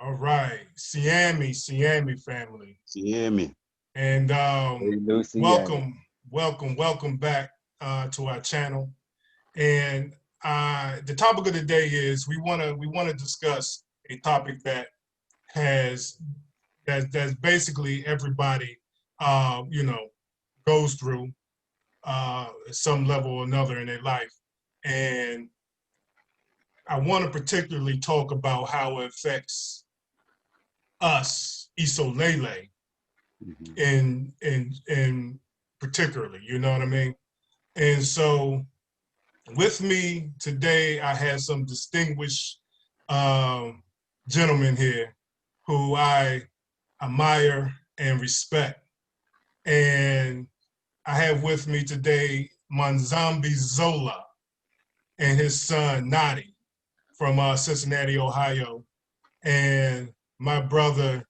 All right, Siami family, You hear me? and Hey, Lucy, Yami. welcome back to our channel. And the topic of the day is we wanna discuss a topic that has that's basically everybody you know goes through some level or another in their life, and I want to particularly talk about how it affects us, Isolele, Mhm. in particularly, you know what I mean? And so with me today, I had some distinguished um, gentlemen here who I admire and respect. And I have with me today Manzambi Zola and his son Nadi from Cincinnati, Ohio, and my brother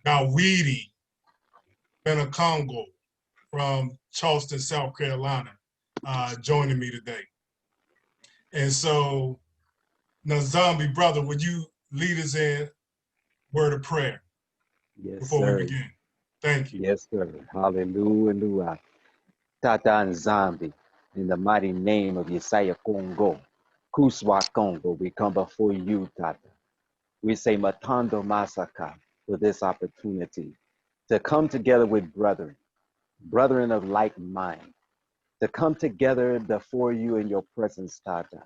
Dawidi Benacongo from Charleston, South Carolina, joining me today. And so, now, Zombie brother, would you lead us in word of prayer Yes, before we sir. begin? Thank you. Yes, sir. Hallelujah. Tata and Zombie, in the mighty name of Yesaya Congo, Kuswa Congo, we come before you, Tata. We say Matando Masaka for this opportunity to come together with brethren of like mind, to come together before you in your presence, Tata.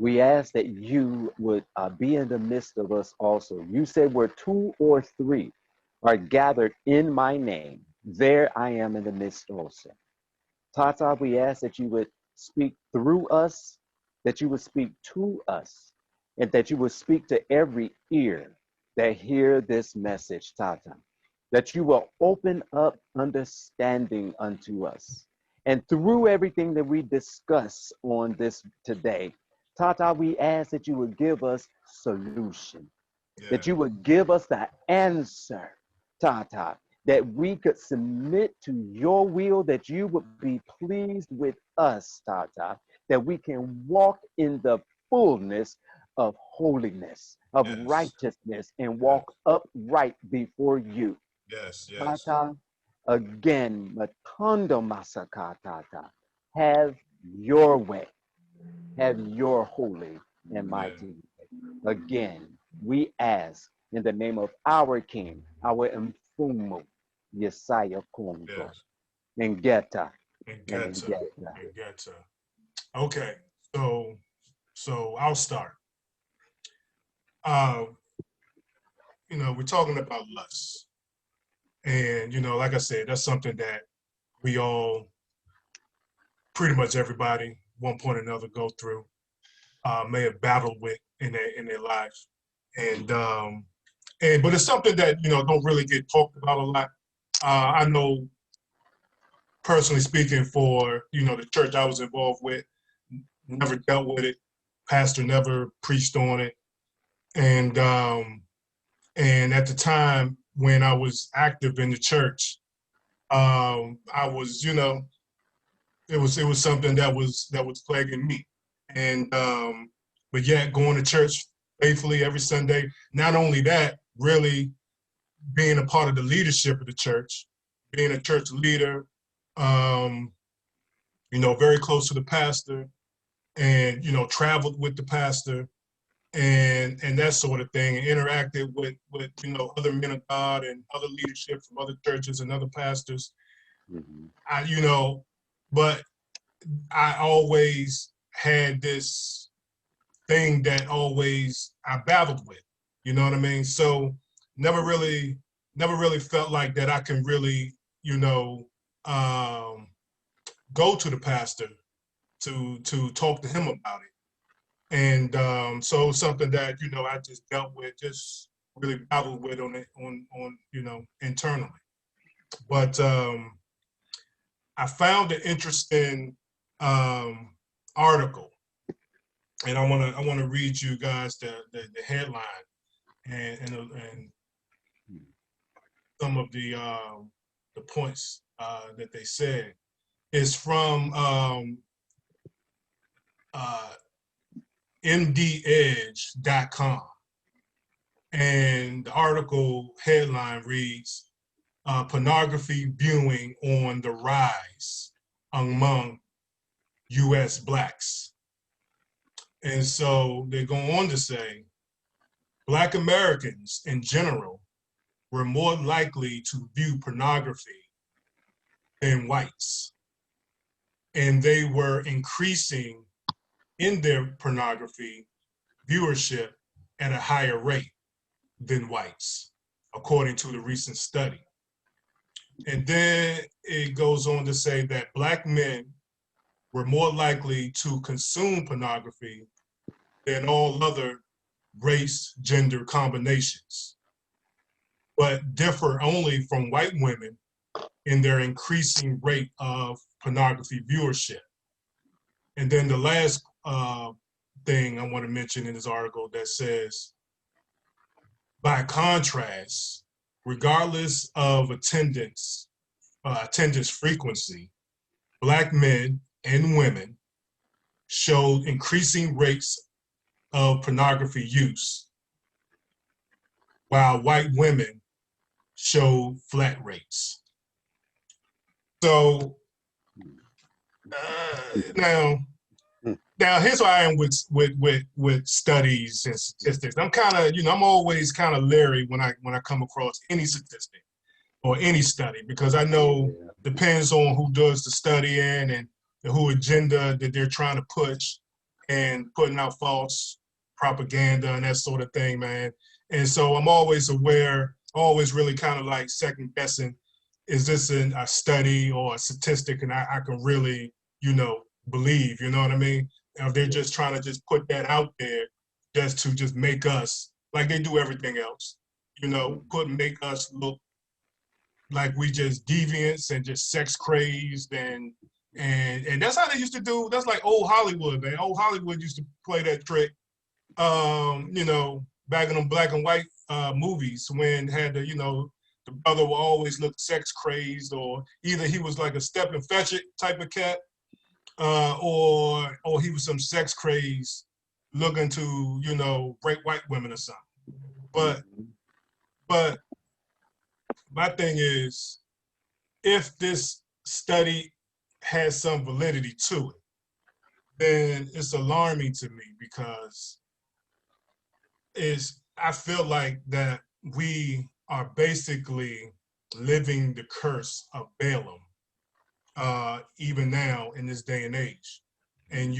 We ask that you would be in the midst of us also. You said where two or three are gathered in my name, there I am in the midst also. Tata, we ask that you would speak through us, that you would speak to us, and that you would speak to every ear that hear this message, Tata. That you will open up understanding unto us. And through everything that we discuss on this today, Tata, we ask that you would give us solution, that Yeah. you would give us the answer, Tata, that we could submit to your will, that you would be pleased with us, Tata, that we can walk in the fullness of holiness, of Yes. righteousness, and Yes. walk upright before you. Yes. Yes. Tata, again, Matondo Masaka, Tata, have your way, have your holy and Yeah. mighty way. Again, we ask in the name of our King, our Mfumu, Yesaya Kongo, Yes. Ngeta, And and get to. Ngeta. And get to. Okay. So I'll start. Uh, we're talking about lust, and like I said, that's something that we all, pretty much everybody, one point or another, go through, may have battled with in their lives, and but it's something that don't really get talked about a lot. I know, personally speaking, for the church I was involved with, never dealt with it. Pastor never preached on it, and at the time when I was active in the church, I was it was something that was plaguing me, and but yet going to church faithfully every Sunday. Not only that, really being a part of the leadership of the church, being a church leader, um, very close to the pastor, and traveled with the pastor, and that sort of thing, and interacted with other men of God and other leadership from other churches and other pastors. Mhm. I but I always had this thing that always I battled with. You know what I mean? So never Mhm. really, never really felt like that I can really, um, go to the pastor to talk to him about it. And so something that I just dealt with, just really battled with on internally. But I found an interesting um, article, and I wanna read you guys the headline and some of the points that they said. Is from uh, mdedge.com, And the article headline reads, pornography viewing on the rise among U.S. Blacks. And so they go on to say, Black Americans in general were more likely to view pornography than whites. And they were increasing in their pornography viewership at a higher rate than whites, according to the recent study. And then it goes on to say that Black men were more likely to consume pornography than all other race, gender combinations, but differ only from white women in their increasing rate of pornography viewership. And then the last thing I want to mention in this article that says, by contrast, regardless of attendance frequency, Black men and women showed increasing rates of pornography use, while white women showed flat rates. So now here's where I am with studies and statistics. I'm kind of, I'm always kind of leery when I come across any statistic or any study, because I know depends on who does the studying and who agenda that they're trying to push and putting out false propaganda and that sort of thing, man. And so I'm always aware, always really kind of like second guessing, is this a study or a statistic and I can really, believe, you know what I mean? If they're just trying to just put that out there just to just make us, like they do everything else, make us look like we just deviants and just sex crazed and that's how they used to do. That's like old Hollywood, man. Old Hollywood used to play that trick, back in them black and white movies when had the brother will always look sex crazed, or either he was like a step and fetch it type of cat, or he was some sex crazed looking to, rape white women or something. But my thing is, if this study has some validity to it, then it's alarming to me, because I feel like that we are basically living the curse of Balaam, even now in this day and age. And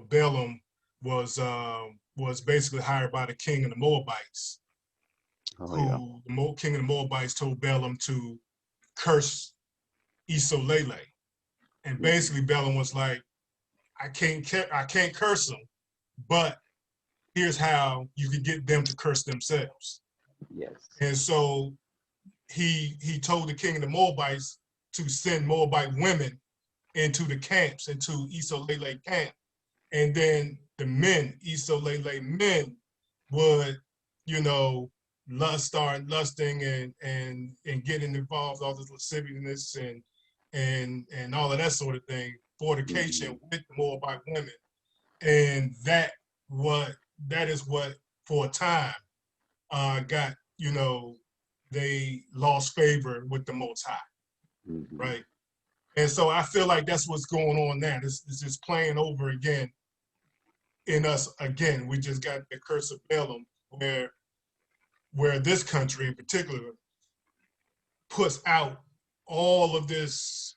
Balaam was basically hired by the king of the Moabites, the king of the Moabites told Balaam to curse Isolele. And basically Balaam was like, I can't curse them, but here's how you can get them to curse themselves. Yes. And so he told the king of the Moabites to send Moabite women into the camps, into Isolele camp. And then the men, Isolele men, would, start lusting and getting involved, all this lasciviousness and all of that sort of thing, fornication with the Moabite women. And that is what for a time got, they lost favor with the Most High, right? And so I feel like that's what's going on now. It's just playing over again in us again. We just got the curse of Balaam, where this country in particular puts out all of this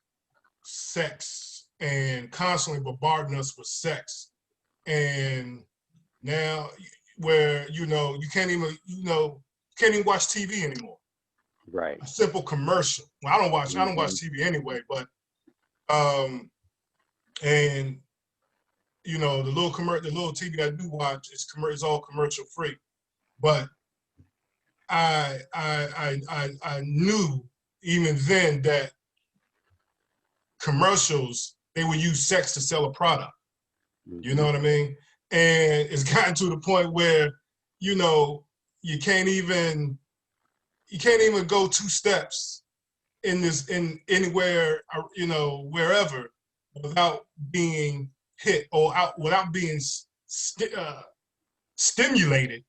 sex and constantly bombarding us with sex. And now where, you can't even watch TV anymore. Right. A simple commercial. Well, I don't watch TV anyway, but and the little TV I do watch is all commercial free. But I knew even then that commercials, they would use sex to sell a product. You know what I mean? And it's gotten to the point where, you can't even go two steps in anywhere, wherever, without being hit or without being stimulated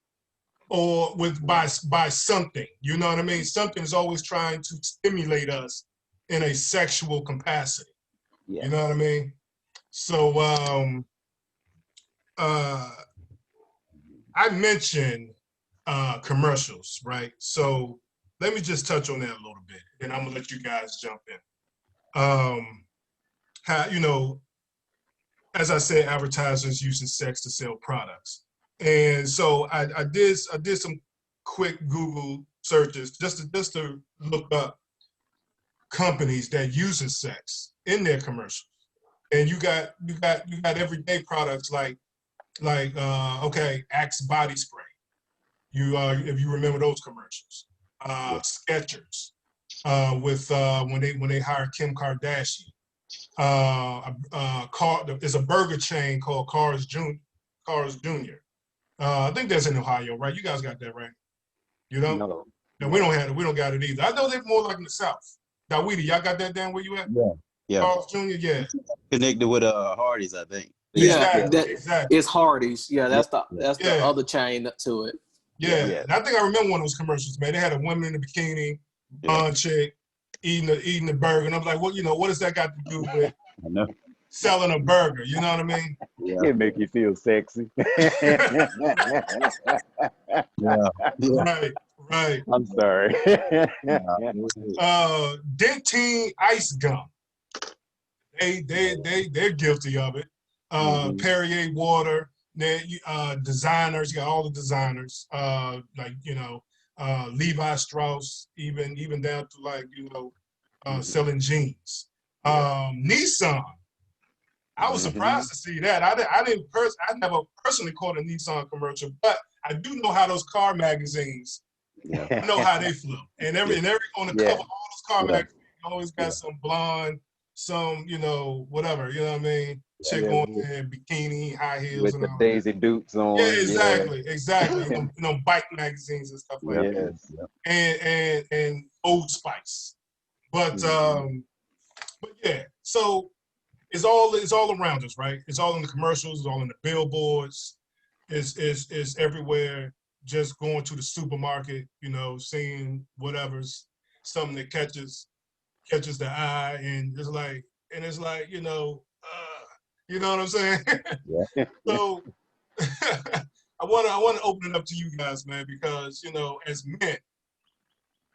or with by something. You know what I mean? Something is always trying to stimulate us in a sexual capacity. Yeah. You know what I mean? So I mentioned commercials, right? So let me just touch on that a little bit, and I'm gonna let you guys jump in. How, you know, as I said, advertisers using sex to sell products, and so I did some quick Google searches just to look up companies that uses sex in their commercials, and you got everyday products like okay, Axe body spray. You if you remember those commercials, Yeah. Skechers with when they hired Kim Kardashian. Car there's a burger chain called Cars Junior. I think that's in Ohio, right? You guys got that right? You know? No. No, we don't have it. We don't got it either. I know they're more like in the South. Dawidi, y'all got that down where you at? Yeah. Yeah. Cars Junior, yeah. Connected with Hardy's, I think. Yeah, Exactly, that exactly. it's Hardee's. Yeah, Yeah. that's the Yeah. other chain to it. Yeah. Yeah. And I think I remember one of those commercials, man. They had a woman in a bikini, Yeah. blonde chick, eating the burger. And I'm like, well, you know, what does that got to do with I know. selling a burger? You know what I mean? Yeah. It make you feel sexy. Yeah. Yeah. Right. I'm sorry. Dentine ice gum. They're guilty of it. Mhm. Perrier water. Designers, you got all the designers. Like Levi Strauss, even down to like selling jeans. Nissan. I was surprised to see that. I never personally caught a Nissan commercial, but I do know how those car magazines. Yeah. I know how they flow. And every on the cover of all those car Yeah. magazines, you always got some blonde, some whatever. You know what I mean? Chick Yeah. on there, bikini, high heels, With and the all that. Daisy Dukes on. Yeah, exactly. Bike magazines and stuff like Yeah. that. Yes. And Old Spice. But yeah, so it's all around us, right? It's all in the commercials, it's all in the billboards, it's everywhere. Just going to the supermarket, seeing whatever's something that catches the eye, and it's like you know what I'm saying? Yeah. So I wanna open it up to you guys, man, because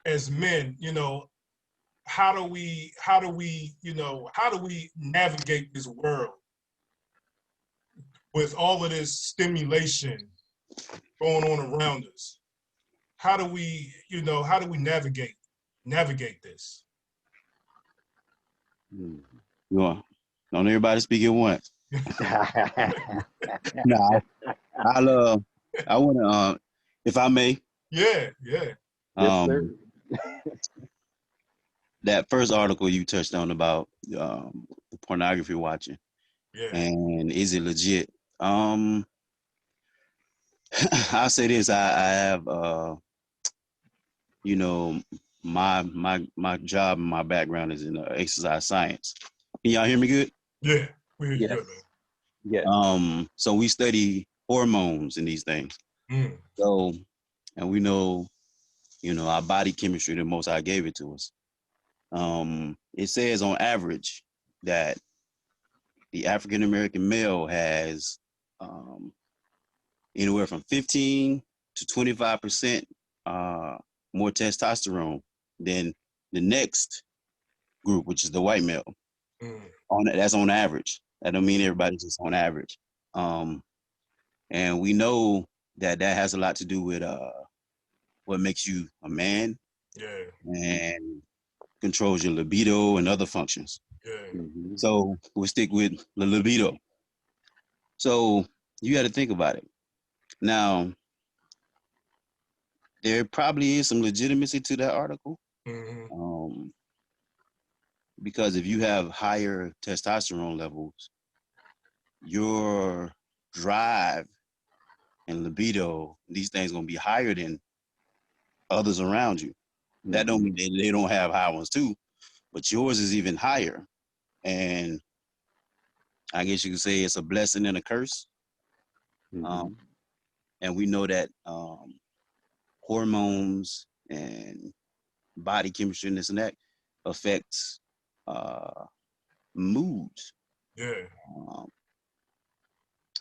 as men, how do we navigate this world with all of this stimulation going on around us? How do we navigate this? Mm. You want everybody speak at once? Nah. I wanna if I may, Yeah. Yes, um sir. that first article you touched on about the pornography watching Yeah. and is it legit? I'll say this, I have my job and my background is in exercise science. Can y'all hear me good? Yeah. We hear you Yes. good, man. Yes. So we study hormones and these things. Mm. So, and we know, our body chemistry, the Most High gave it to us. It says on average that the African American male has anywhere from 15 to 25% more testosterone than the next group, which is the white male. Mm. That's on average. That don't mean everybody's just on average. And we know that has a lot to do with what makes you a man Yeah. and controls your libido and other functions. Yeah. Mhm. So we'll stick with the libido. So you got to think about it. Now, there probably is some legitimacy to that article. Mm-hmm. Because if you have higher testosterone levels, your drive and libido, these things gonna be higher than others around you. That don't mean they don't have high ones too, but yours is even higher. And I guess you could say it's a blessing and a curse. Mhm. And we know that hormones and body chemistry and this and that affects moods. Yeah. Um,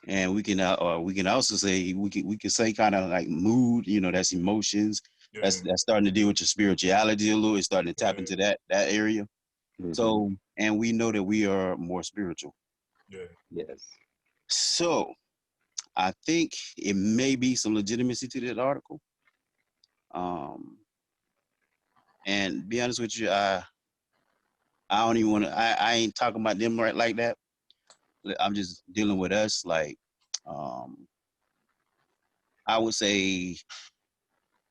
and we can also say we can say kind of like mood. That's emotions. Yeah. That's starting to deal with your spirituality a little. It's starting to tap Yeah. into that area. Mhm. So, and we know that we are more spiritual. Yeah. Yes. So, I think it may be some legitimacy to that article. And be honest with you, I don't even want to. I ain't talking about them right like that. I'm just dealing with us. Like, I would say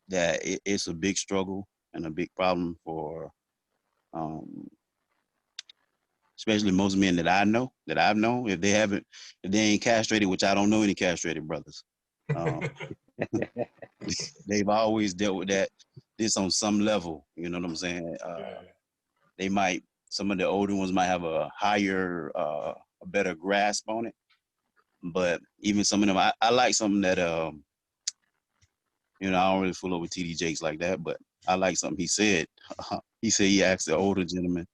that it's a big struggle and a big problem for, um, especially most men that I've known. If they ain't castrated, which I don't know any castrated brothers. Um, they've always dealt with this on some level. You know what I'm saying? Yeah. Some of the older ones might have a higher, a better grasp on it. But even some of them, I like something that, I don't really fool over TD Jakes like that, but I like something he said. He said he asked the older gentleman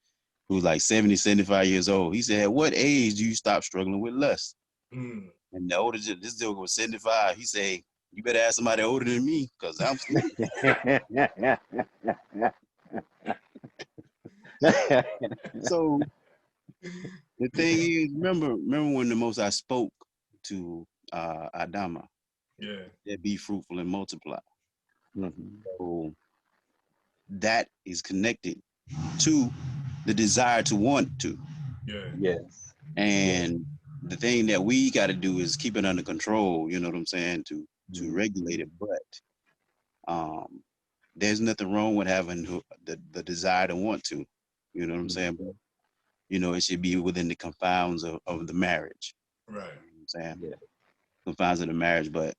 who was like 70, 75 years old. He said, "At what age do you stop struggling with lust?" Mm. And this dude was 75. He said, "You better ask somebody older than me, because I'm still." So the thing is, remember when the Most I spoke to Adama, Yeah. that be fruitful and multiply. Mhm. So that is connected to the desire to want to. Yeah. Yes. And the thing that we got to do is keep it under control, you know what I'm saying, to Mhm. regulate it. But there's nothing wrong with having the desire to want to, you know what I'm saying? But, it should be within the confines of the marriage. Right. You know what I'm saying? Yeah. Confines of the marriage. But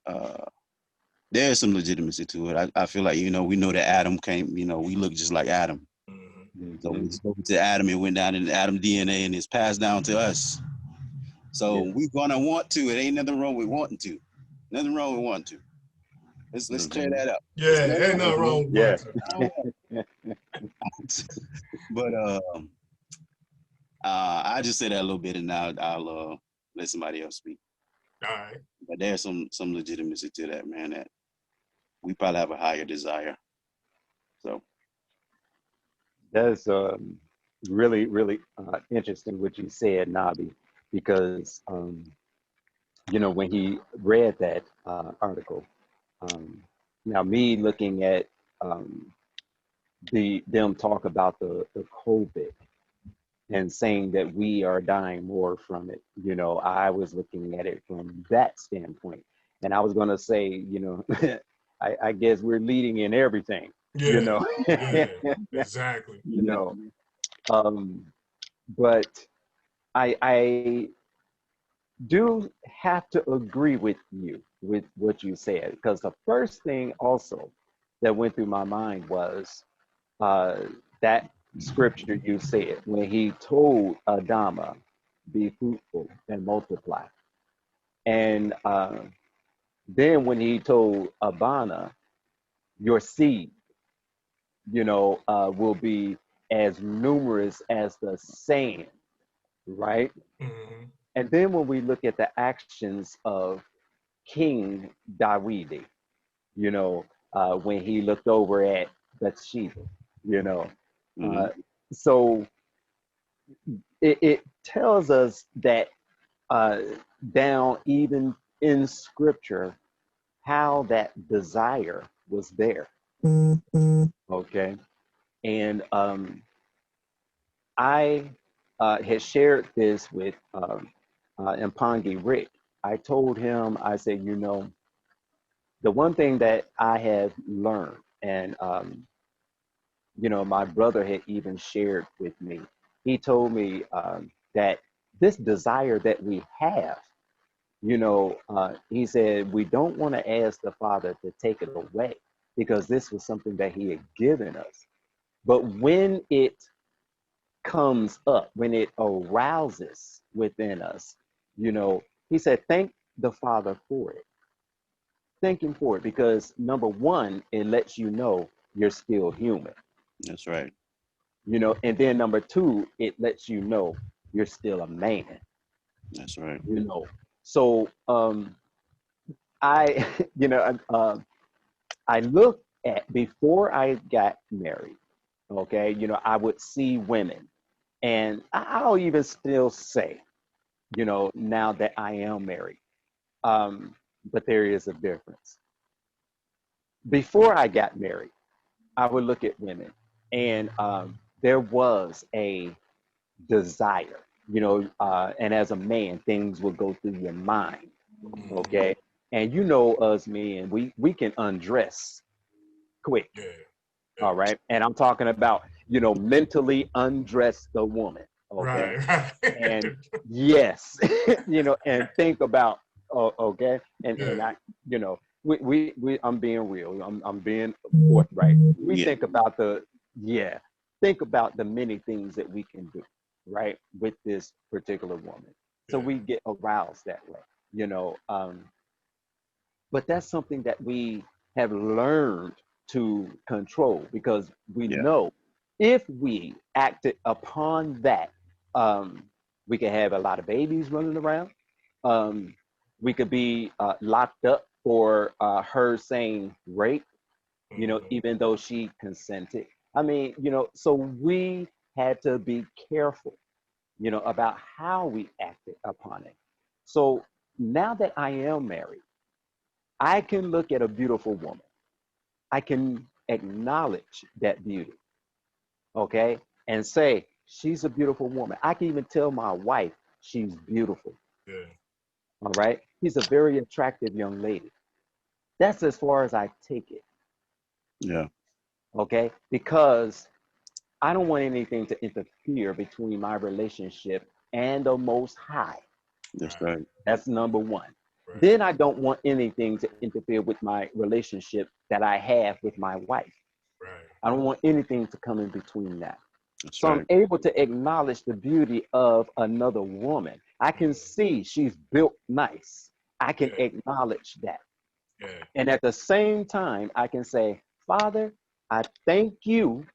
there's some legitimacy to it. I feel like, we know that Adam came, we look just like Adam. Mm-hmm. So we Mhm. spoke to Adam, it went down in the Adam DNA and it's passed down to us. So Yeah. we're gonna want to. It ain't nothing wrong with wanting to. Nothing wrong with wanting to. Let's clear Mhm. that up. It's Yeah. nothing Ain't nothing wrong with Yeah. wanting. But I just say that a little bit, and now I'll let somebody else speak. All right. But there's some legitimacy to that, man. That we probably have a higher desire. So That's really, really interesting what you said, Nabi, because when he read that article, um, now me looking at um, them talk about the COVID and saying that we are dying more from it. I was looking at it from that standpoint, and I was going to say, I guess we're leading in everything, you Yeah. know, Yeah. Exactly. you know. Um, but I do have to agree with you with what you said, because the first thing also that went through my mind was uh, that scripture you said when he told Adama, be fruitful and multiply. And then when he told Abana, your seed, will be as numerous as the sand, right? Mm-hmm. And then when we look at the actions of King Dawidi, when he looked over at Bathsheba, you know, mm-hmm. uh, so it tells us that uh, down even in scripture how that desire was there. Okay. And I had shared this with Mpangi Rick. I told him, I said, the one thing that I have learned, and my brother had even shared with me, he told me that this desire that we have, he said, we don't want to ask the Father to take it away because this was something that he had given us. But when it comes up, when it arouses within us, he said, thank the Father for it. thinking for it because number one, it lets you know you're still human, That's right. and then number two, it lets you know you're still a man, That's right. So I, I look at before I got married, okay, I would see women, and I'll even still say, now that I am married, but there is a difference. Before I got married, I would look at women, and there was a desire, and as a man, things will go through your mind, okay? And us men, we can undress quick, Yeah. all right? And I'm talking about, mentally undress the woman, okay? Right. And yes, and think about, okay, and I, I'm being real, I'm being forthright. We Yeah. think about think about the many things that we can do, right, with this particular woman. So Yeah. we get aroused that way, but that's something that we have learned to control because we Yeah. know if we acted upon that, um, we could have a lot of babies running around. Um, we could be locked up for her saying rape, even though she consented. I mean, so we had to be careful, about how we acted upon it. So now that I am married, I can look at a beautiful woman. I can acknowledge that beauty, okay? And say, she's a beautiful woman. I can even tell my wife she's beautiful, Yeah. all right? She's a very attractive young lady. That's as far as I take it, Yeah. okay? Because I don't want anything to interfere between my relationship and the Most High. That's right. That's number one. Right. Then I don't want anything to interfere with my relationship that I have with my wife. Right. I don't want anything to come in between that. That's So I'm right. able to acknowledge the beauty of another woman. I can see she's built nice. I can Yeah. acknowledge that. Yeah. And at the same time, I can say, Father, I thank you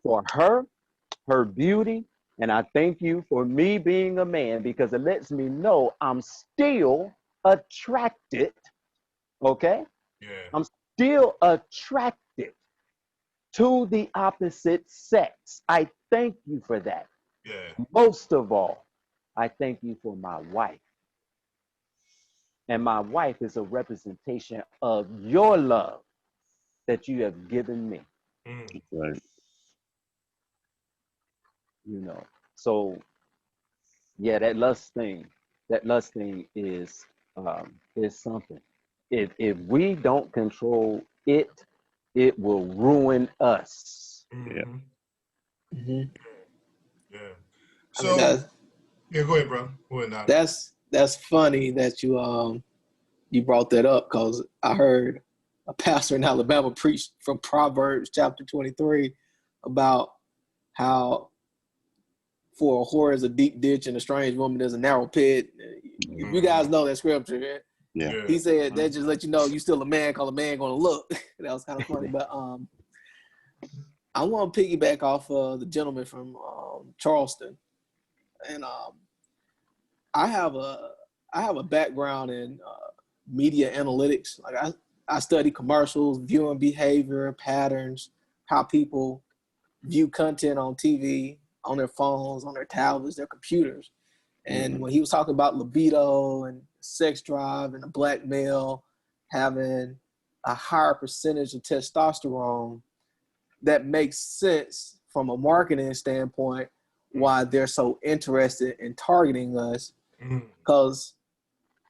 for her beauty, and I thank you for me being a man because it lets me know I'm still attracted, okay? Yeah. I'm still attracted to the opposite sex. I thank you for that. Yeah. Most of all, I thank you for my wife. And my wife is a representation of your love that you have given me, Mm. That's right. So yeah, that lust thing is something. If we don't control it, it will ruin us. Yeah. Mm-hmm. hmm Yeah. I mean, So yeah, go ahead, bro. Go ahead, Nada. that's funny that you brought that up because I heard a pastor in Alabama preach from Proverbs chapter 23 about how for a whore is a deep ditch and a strange woman is a narrow pit. You guys know that scripture. Yeah? Yeah. Yeah. He said that just let you know you still a man called a man gonna look. That was kind of funny. But I want to piggyback off the gentleman from Charleston. And I have a background in media analytics. Like I study commercials, viewing behavior, patterns, how people view content on TV, on their phones, on their tablets, their computers. And when he was talking about libido and sex drive and a black male having a higher percentage of testosterone, that makes sense from a marketing standpoint why they're so interested in targeting us. Mm. Because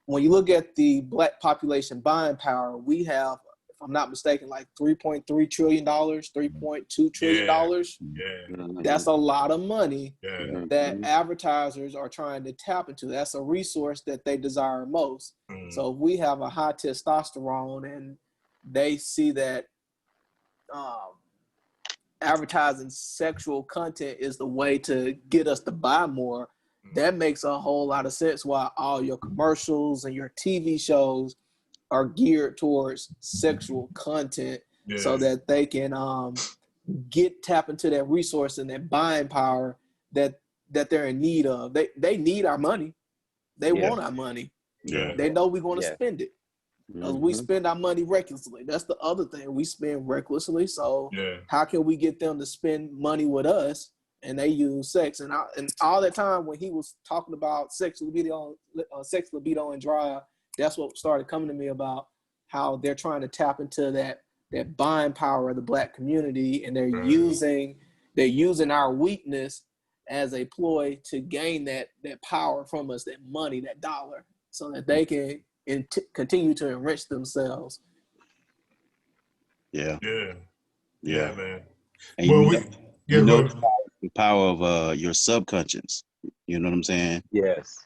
when you look at the black population buying power, we have, if I'm not mistaken, like $3.3 trillion, $3.2 trillion. Yeah. That's a lot of money Yeah. that advertisers are trying to tap into. That's a resource that they desire most. Mm. So if we have a high testosterone and they see that advertising sexual content is the way to get us to buy more, that makes a whole lot of sense why all your commercials and your TV shows are geared towards sexual content so that they can tap into that resource and that buying power that they're in need of. They need our money. They want our money. They know we're going to spend it. Because we spend our money recklessly. That's the other thing. We spend recklessly. So how can we get them to spend money with us and they use sex? And all that time when he was talking about sex libido and drive, that's what started coming to me about how they're trying to tap into that buying power of the Black community, and they're using our weakness as a ploy to gain that power from us, that money, that dollar, so that they can continue to enrich themselves. Yeah, man. And Well, the power of your subconscious. You know what I'm saying? Yes.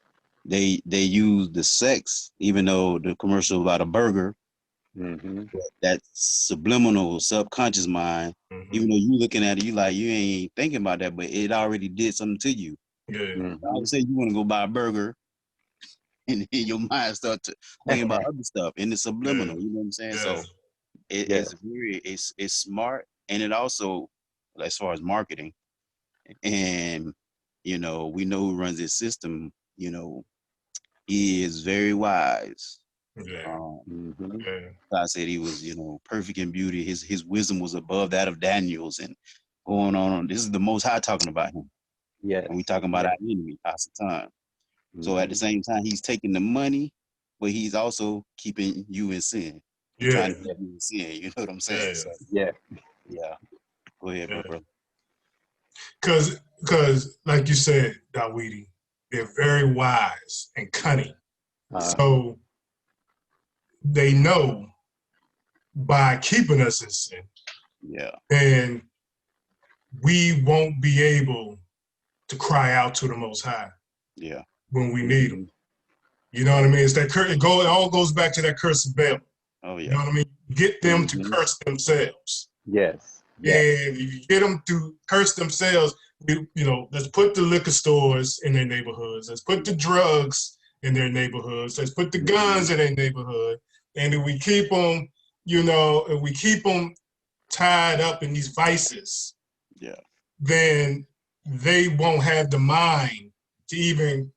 They use the sex, even though the commercial about a burger, that subliminal subconscious mind, even though you looking at it, you like, you ain't thinking about that, but it already did something to you. I would say you want to go buy a burger, and then your mind start to thinking about other stuff, and it's subliminal. You know what I'm saying? So it's very, it's smart, and it also, as far as marketing, and we know who runs this system. He is very wise. God said he was, perfect in beauty. His wisdom was above that of Daniel's, and going on. This is the Most High talking about him. And we talking about our enemy, Hasatan. So at the same time, he's taking the money, but he's also keeping you in sin. He's trying to keep you in sin. You know what I'm saying? So, yeah. Go ahead, bro. Because, like you said, Dawidi, they're very wise and cunning. So they know by keeping us in sin, then we won't be able to cry out to the Most High when we need him. You know what I mean? It's that it all goes back to that curse of Balaam. Oh, yeah. You know what I mean? Get them to curse themselves. Yes. And if you get them to curse themselves, let's put the liquor stores in their neighborhoods. Let's put the drugs in their neighborhoods. Let's put the guns in their neighborhood. And if we keep them, if we keep them tied up in these vices, then they won't have the mind to even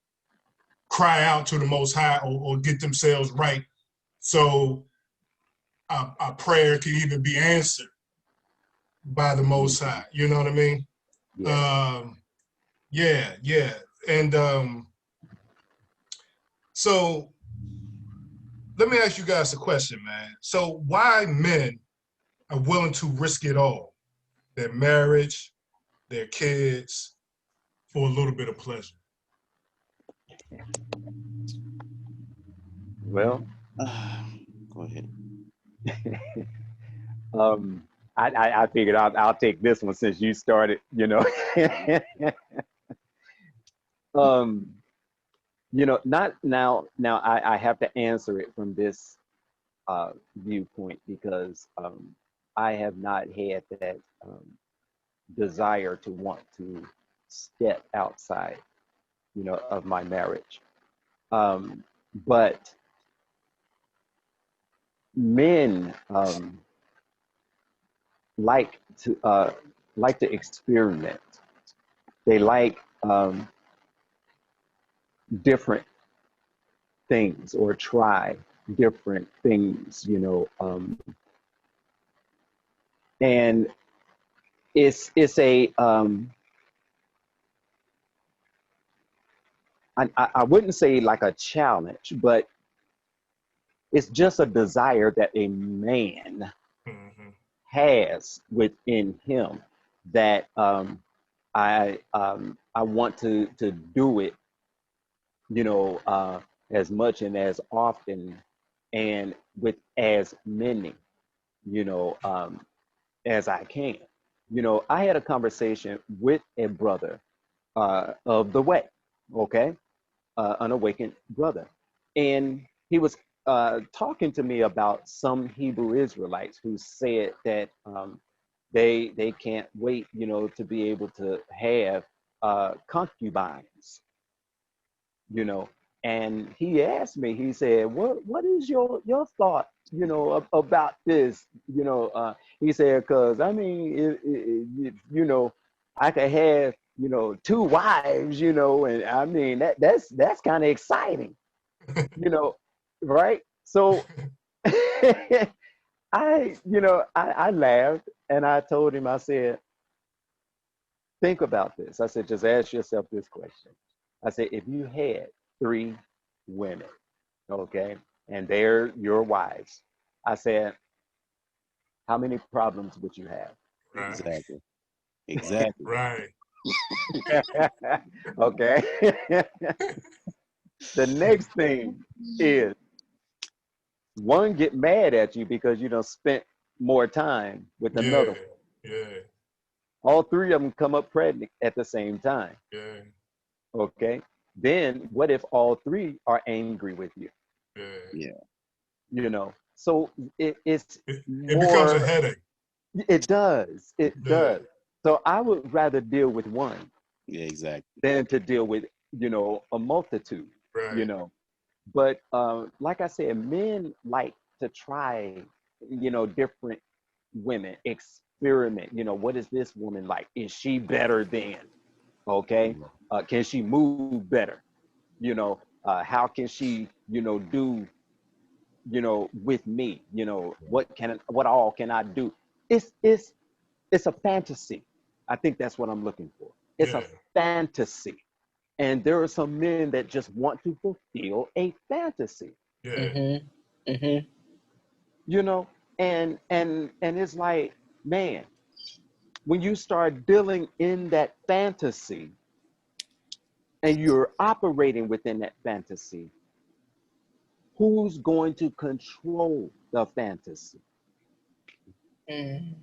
cry out to the Most High or get themselves right. So our prayer can even be answered by the Most High. You know what I mean? Yeah. And so let me ask you guys a question, man. So why men are willing to risk it all, their marriage, their kids, for a little bit of pleasure? Well, go ahead. I figured I'll take this one since you started, not now I have to answer it from this viewpoint because I have not had that desire to want to step outside, of my marriage. But men like to experiment. They like different things or try different things, and it's a I wouldn't say like a challenge, but it's just a desire that a man has within him that I want to do it, as much and as often and with as many, as I can. I had a conversation with a brother of the way, okay, an awakened brother, and he was talking to me about some Hebrew Israelites who said that they can't wait, to be able to have concubines, And he asked me, he said, what is your thought, about this? He said, because I mean, I could have, two wives, and I mean that's kind of exciting, right? So I laughed and I told him, I said, think about this. I said, just ask yourself this question. I said, if you had three women, okay, and they're your wives, I said, how many problems would you have? Right. Exactly. Exactly. Right. Okay. The next thing is one get mad at you because you done spent more time with Yeah. another. Yeah. All three of them come up pregnant at the same time. Yeah. Okay. Then what if all three are angry with you? Yeah. Yeah. So it's It becomes a more, headache. it does. It Yeah. does. So I would rather deal with one Yeah. Exactly. than to deal with, a multitude, you Right. know. But like I said, men like to try, different women, experiment. What is this woman like? Is she better than? Okay. Can she move better? How can she, do, with me? What all can I do? It's a fantasy. I think that's what I'm looking for. It's a Yeah. fantasy. And there are some men that just want to fulfill a fantasy, Yeah. Mm-hmm. Mm-hmm. you know, and it's like, man, when you start dealing in that fantasy and you're operating within that fantasy, who's going to control the fantasy? Mm.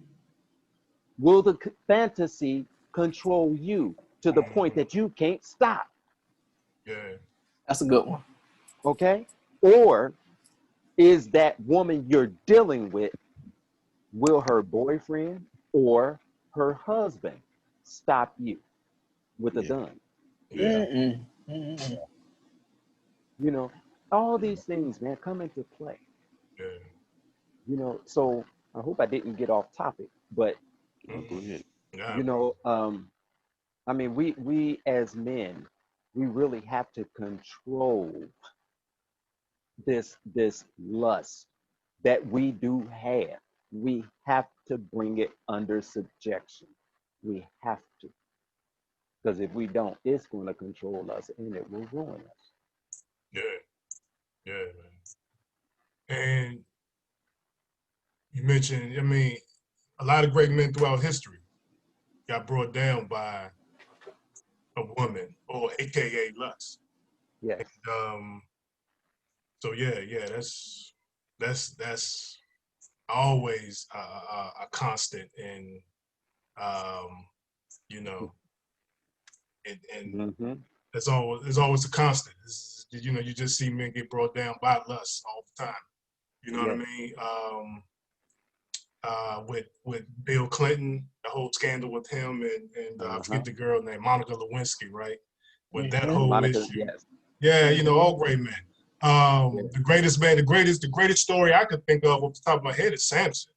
Will the fantasy control you to the point that you can't stop? Yeah. That's a good one. Okay. Or is that woman you're dealing with, will her boyfriend or her husband stop you with a Yeah. gun? Yeah. Mm-mm. Mm-mm. You know, all these things, man, come into play. Yeah. So I hope I didn't get off topic, but Oh, go ahead. Yeah, you bro. know, I mean, we as men, we really have to control this lust that we do have. We have to bring it under subjection. We have to, because if we don't, it's going to control us and it will ruin us. Yeah. Yeah, man. And you mentioned, I mean, a lot of great men throughout history got brought down by a woman or AKA lust. Yes. Um, so yeah, that's always a constant in, um, you know, and Mm-hmm. there's always a constant. You just see men get brought down by lust all the time. You know what I Yes. mean? With Bill Clinton, the whole scandal with him and I Uh-huh. forget the girl named Monica Lewinsky, right? With that Mm-hmm. whole Monica, issue. yes. Yeah, Mm-hmm. all great men. Yes. The greatest man, the greatest story I could think of off the top of my head is Samson.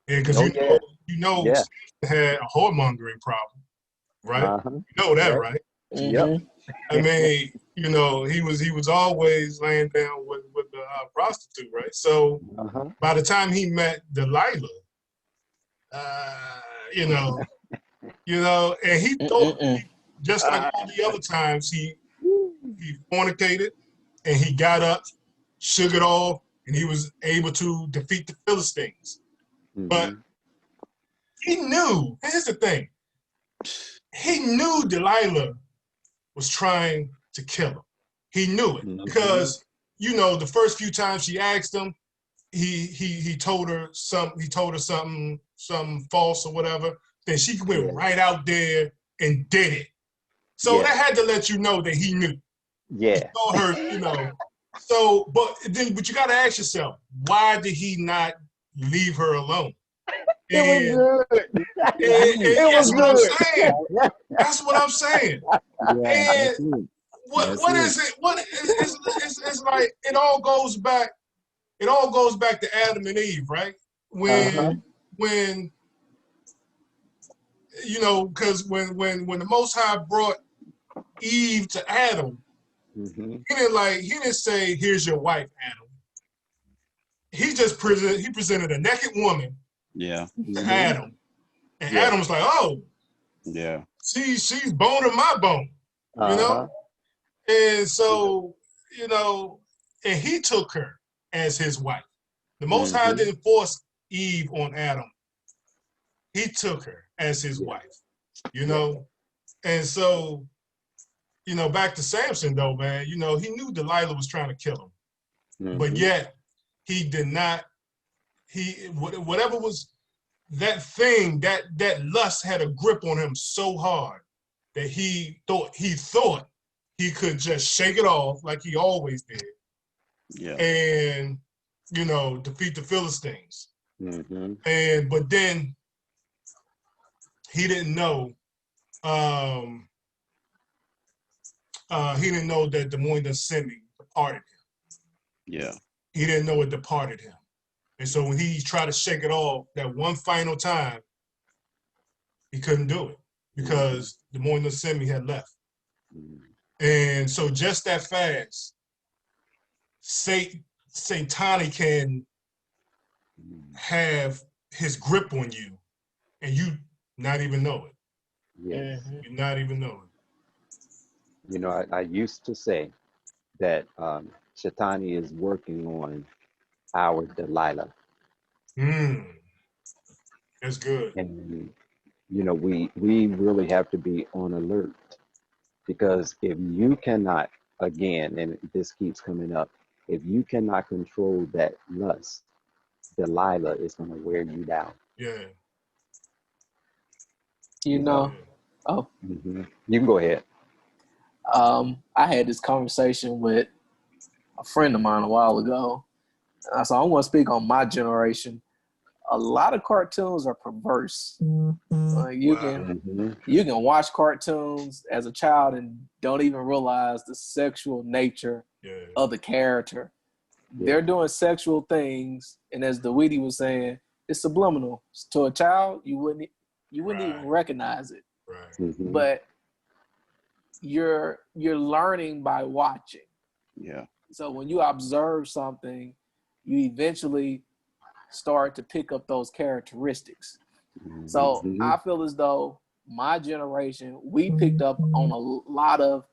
Yeah, because Oh, yeah. Yeah. Samson had a whoremongering problem, right? Uh-huh. You know that, Right. right? Yep. Mm-hmm. I mean, he was always laying down with the prostitute, right? So Uh-huh. by the time he met Delilah, uh, you know, and he thought Mm-mm. just like Uh, all the other times he fornicated and he got up, shook it off, and he was able to defeat the Philistines. But mm-hmm. he knew. Here's the thing: he knew Delilah was trying to kill him. He knew it Mm-hmm. because the first few times she asked him, he told her something false or whatever. Then she went Yeah. right out there and did it. So Yes. that had to let you know that he knew. He Yeah. saw her. So, but you got to ask yourself, why did he not leave her alone? It was And, good. and It was that's what I'm good. saying. That's what I'm saying. Yeah, And that's it. what is it? What it's like? It all goes back. It all goes back to Adam and Eve, right? When you know, because when the Most High brought Eve to Adam, he didn't say, "Here's your wife, Adam." He just presented a naked woman, to Adam, and Adam was like, "Oh, yeah, she's bone of my bone," you know. And so, you know, and he took her as his wife. The Most High didn't force Eve on Adam. He took her as his wife, you know. And so, you know, back to Samson though, man, you know, he knew Delilah was trying to kill him, but yet he did not, whatever was that thing, that lust had a grip on him so hard that he thought he could just shake it off like he always did. Yeah. And, you know, defeat the Philistines. But then he didn't know that the Moinda Semi departed him. Yeah. He didn't know it departed him. And so when he tried to shake it off that one final time, he couldn't do it because the Moinda Semi had left. And so just that fast, Satani can have his grip on you and you not even know it. Yes. You not even know it. You know, I used to say that Shatani is working on our Delilah. That's good. And, you know, we really have to be on alert, because if you cannot, again, and this keeps coming up, if you cannot control that lust, Delilah is going to wear you down. Yeah. You know, You can go ahead. I had this conversation with a friend of mine a while ago. So I want to speak on my generation. A lot of cartoons are perverse. You can watch cartoons as a child and don't even realize the sexual nature of the character. They're doing sexual things, and as DeWeedy was saying, it's subliminal. To a child, you wouldn't even recognize it. But you're learning by watching. Yeah. So when you observe something, you eventually start to pick up those characteristics. So I feel as though my generation, we picked up on a lot of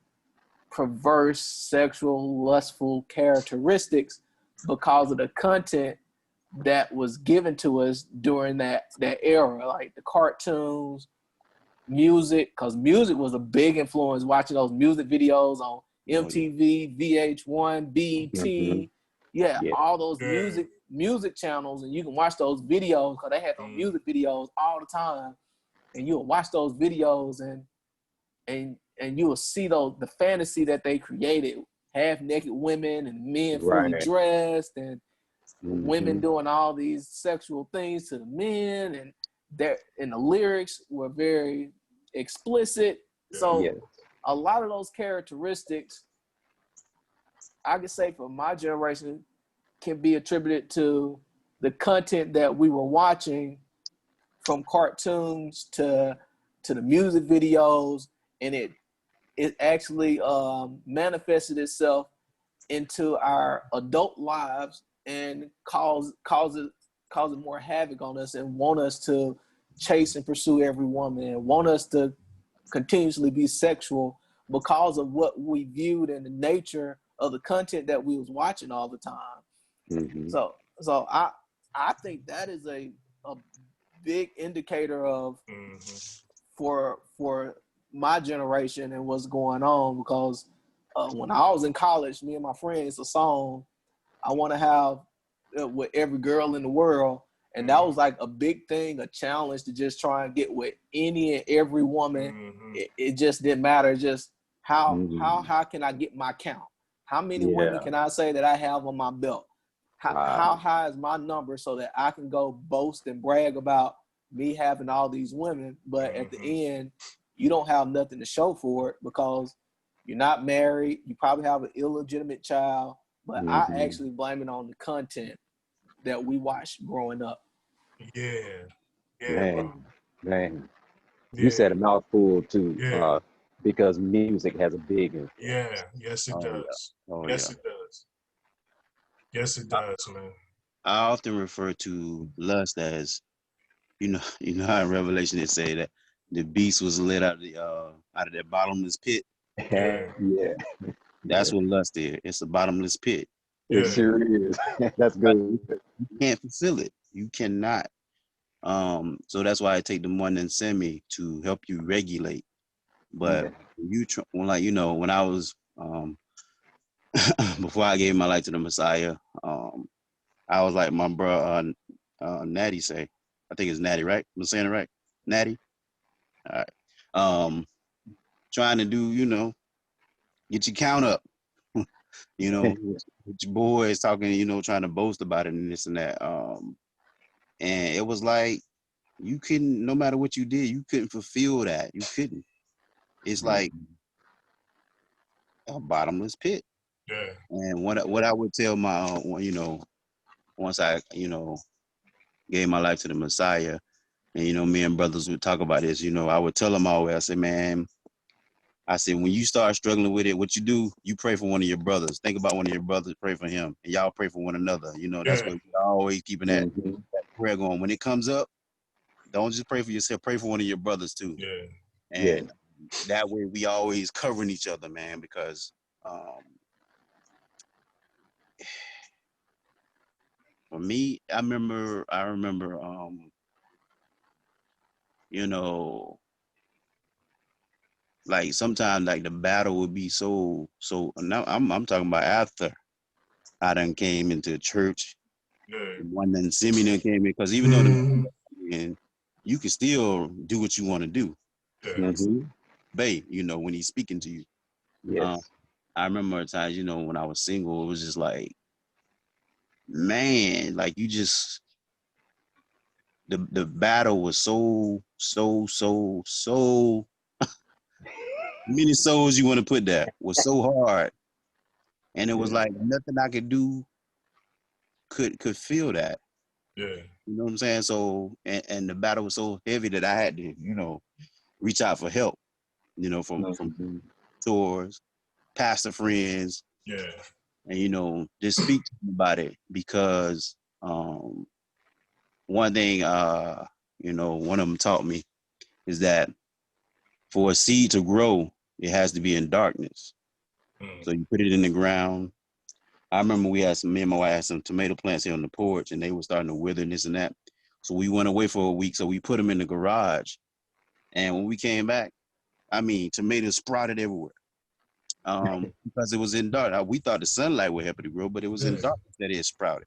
perverse, sexual, lustful characteristics because of the content that was given to us during that era, like the cartoons, music, because music was a big influence. Watching those music videos on MTV, VH1, BET, all those music channels, and you can watch those videos because they had those music videos all the time, and you'll watch those videos and you will see the fantasy that they created, half naked women and men fully dressed, and women doing all these sexual things to the men, and the lyrics were very explicit. So a lot of those characteristics, I could say for my generation, can be attributed to the content that we were watching, from cartoons to the music videos, and it actually manifested itself into our adult lives and causes more havoc on us, and want us to chase and pursue every woman, and want us to continuously be sexual because of what we viewed and the nature of the content that we was watching all the time. So I think that is a big indicator of for my generation and what's going on, because when I was in college, me and my friends, a song I want to have with every girl in the world, and that was like a big thing, a challenge to just try and get with any and every woman. It just didn't matter, just how can I get my count? How many women can I say that I have on my belt? How high is my number so that I can go boast and brag about me having all these women, but at the end, you don't have nothing to show for it because You're not married. You probably have an illegitimate child. But I Mhm. actually blame it on the content that we watched growing up. Yeah. Yeah, bro. Man, you Yeah. said a mouthful too, Yeah. because music has a big Yeah. influence. Yes, it Oh yeah. does. Oh Yes, yeah. it does. Yes, it I, does, man. I often refer to lust as, you know how in Revelation it say that the beast was let out of that bottomless pit. Yeah. Yeah, That's yeah, what lust is. It's a bottomless pit. it Yeah. sure is. That's But good. you can't fulfill it. You cannot. So that's why I take the one and semi to help you regulate. But Yeah. when I was before I gave my life to the Messiah, I was like my bro Natty say. I think it's Natty, right? I'm saying it right? Natty? All right. Um, trying to do, get your count up, with your boys talking, trying to boast about it and this and that. And it was like you couldn't, no matter what you did, you couldn't fulfill that. You couldn't. It's like a bottomless pit. Yeah. And what I would tell my, once I, gave my life to the Messiah, and me and brothers would talk about this. I would tell them always. I said, man, I said, when you start struggling with it, what you do, you pray for one of your brothers. Think about one of your brothers, pray for him, and y'all pray for one another. That's Yeah. what we always keeping that Mhm. prayer going. When it comes up, don't just pray for yourself, pray for one of your brothers too. Yeah. Yeah. And that way we always covering each other, man, because for me, I remember, you know, like sometimes like the battle would be so now I'm talking about after I done came into church, Yeah. one done semi done came in, because even though the Mhm. and you can still do what you want to do. Yeah. Mhm. Bay, when he's speaking to you. Um, Yes. I remember at times, when I was single, it was just like, man, like you just the battle was so many souls you want to put that was so hard. And it was Yeah. like nothing I could do could feel that. Yeah. You know what I'm saying? So and the battle was so heavy that I had to, reach out for help, from Mhm. tours, pastor friends, Yeah. and just speak to them about it, because one thing one of them taught me is that for a seed to grow, it has to be in darkness. Mm. So you put it in the ground. I remember me and my wife had some tomato plants here on the porch, and they were starting to wither and this and that. So we went away for a week. So we put them in the garage, and when we came back, I mean, tomatoes sprouted everywhere. Because it was in dark. We thought the sunlight would help it to grow, but it was in Yeah. darkness that it sprouted.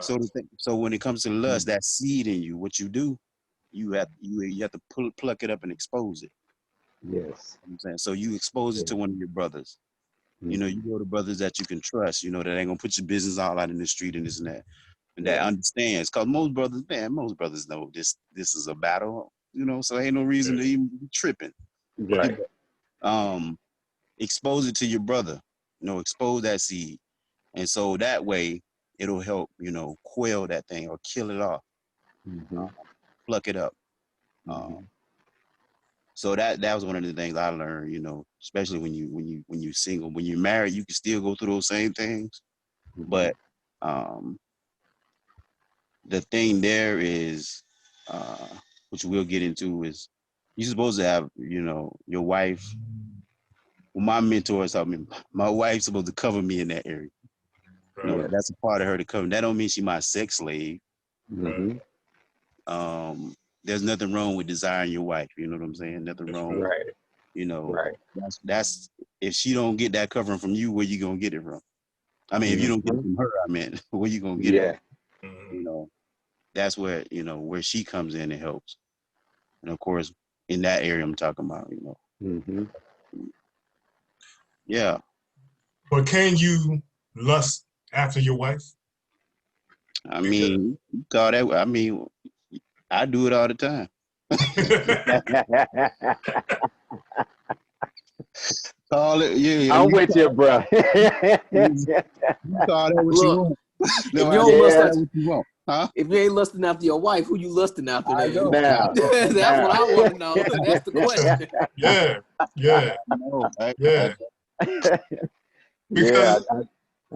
So Facts. so when it comes to lust, that seed in you, what you do, you have to pluck it up and expose it. Yes. You know what I'm saying? So you expose it Yeah. to one of your brothers. You Mhm. go to brothers that you can trust, that ain't gonna put your business all out in the street and this and that. And that Right. understands. Cause most brothers know this is a battle, so ain't no reason to Yeah. even be tripping. Yeah. Right. um Expose it to your brother, expose that seed. And so that way it'll help, quell that thing or kill it off, uh, Mhm. pluck it up. Uh, Mhm. so that was one of the things I learned, especially when you single. When you're married, you can still go through those same things, Mhm. but um, the thing there is, which we'll get into, is you're supposed to have, your wife. Well, my mentor told me my wife's supposed to cover me in that area. Right. Yes. That's a part of her to cover. That don't mean she my sex slave. Right. Mhm. There's nothing wrong with desiring your wife. You know what I'm saying? Nothing That's wrong right. with, Right. Right. that's if she don't get that covering from you, where you gonna get it from? I mean, if you don't get it Mhm. from her, I mean, where you gonna get it from? Yeah. Mm-hmm. You know, that's where she comes in and helps. And of course, in that area I'm talking about, Mhm. yeah. But can you lust after your wife? I Because mean, you call that. I mean, I do it all the time. Call it, yeah. I'm with you, bro. You call that what you Look, want. if No, you I don't call lust Yeah. that after, what you want. Huh? if you ain't lusting after your wife, who you lusting after I then? know. Now, That's what now. I want to know. That's the question. Yeah, yeah, No, yeah. Yeah, Because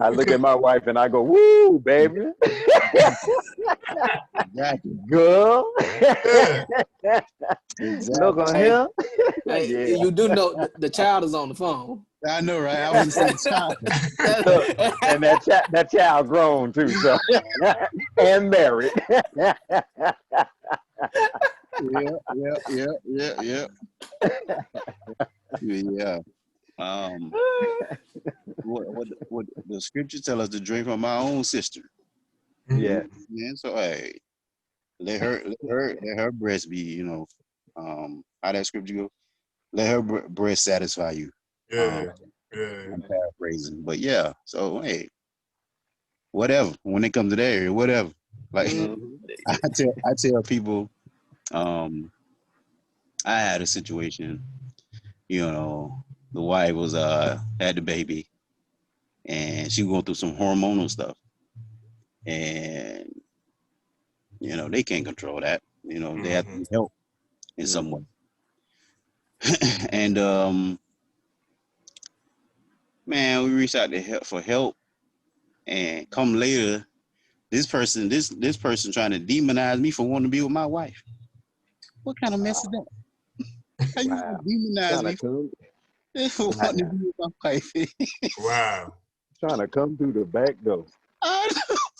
I look because at my wife and I go, "Woo, baby, exactly. girl, yeah, look Exactly. on Hey, him." hey, Yeah, you do know the child is on the phone. I know, right? I was gonna say child. look, and that child grown too, so and married. Yeah. Yeah. Um, what the scripture tell us to drink from our own sister. Yeah, mhm, Yeah. So hey, let her breast be, how that scripture go. Let her breast satisfy you. yeah, Um, yeah, I'm paraphrasing, but yeah. So hey, whatever. When it comes to that area, whatever. Like Mm, I tell people, I had a situation. The wife was had the baby, and she was going through some hormonal stuff, and they can't control that. They have to mhm, get help in some way. mhm, And man, we reached out to help for help, and come later, this person trying to demonize me for wanting to be with my wife. What kind of mess is that? How you gonna wow, demonize trying to me come, for wanting to be with my wife? wow, trying to come through the back door. I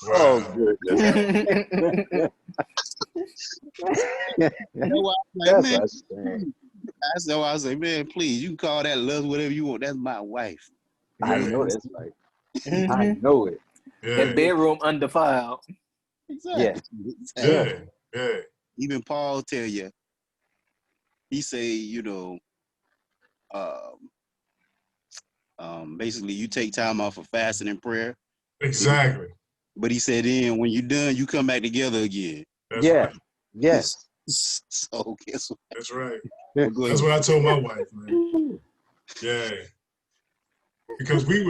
Oh wow. goodness, know why I'm like, that's man, a shame. that's why I was like, man, please, you can call that love, whatever you want. That's my wife. I Yeah, know that's right. I mhm. know it. That yeah, bedroom undefiled. Yes, Exactly. Exactly. yes. yeah, yeah. Even Paul tell you, he say, um, basically you take time off of fasting and prayer, but Exactly. he said then when you're done, you come back together again. That's Yes, right. yes. So guess what? That's right. Well, go That's ahead. what I told my wife, man. Yeah, because we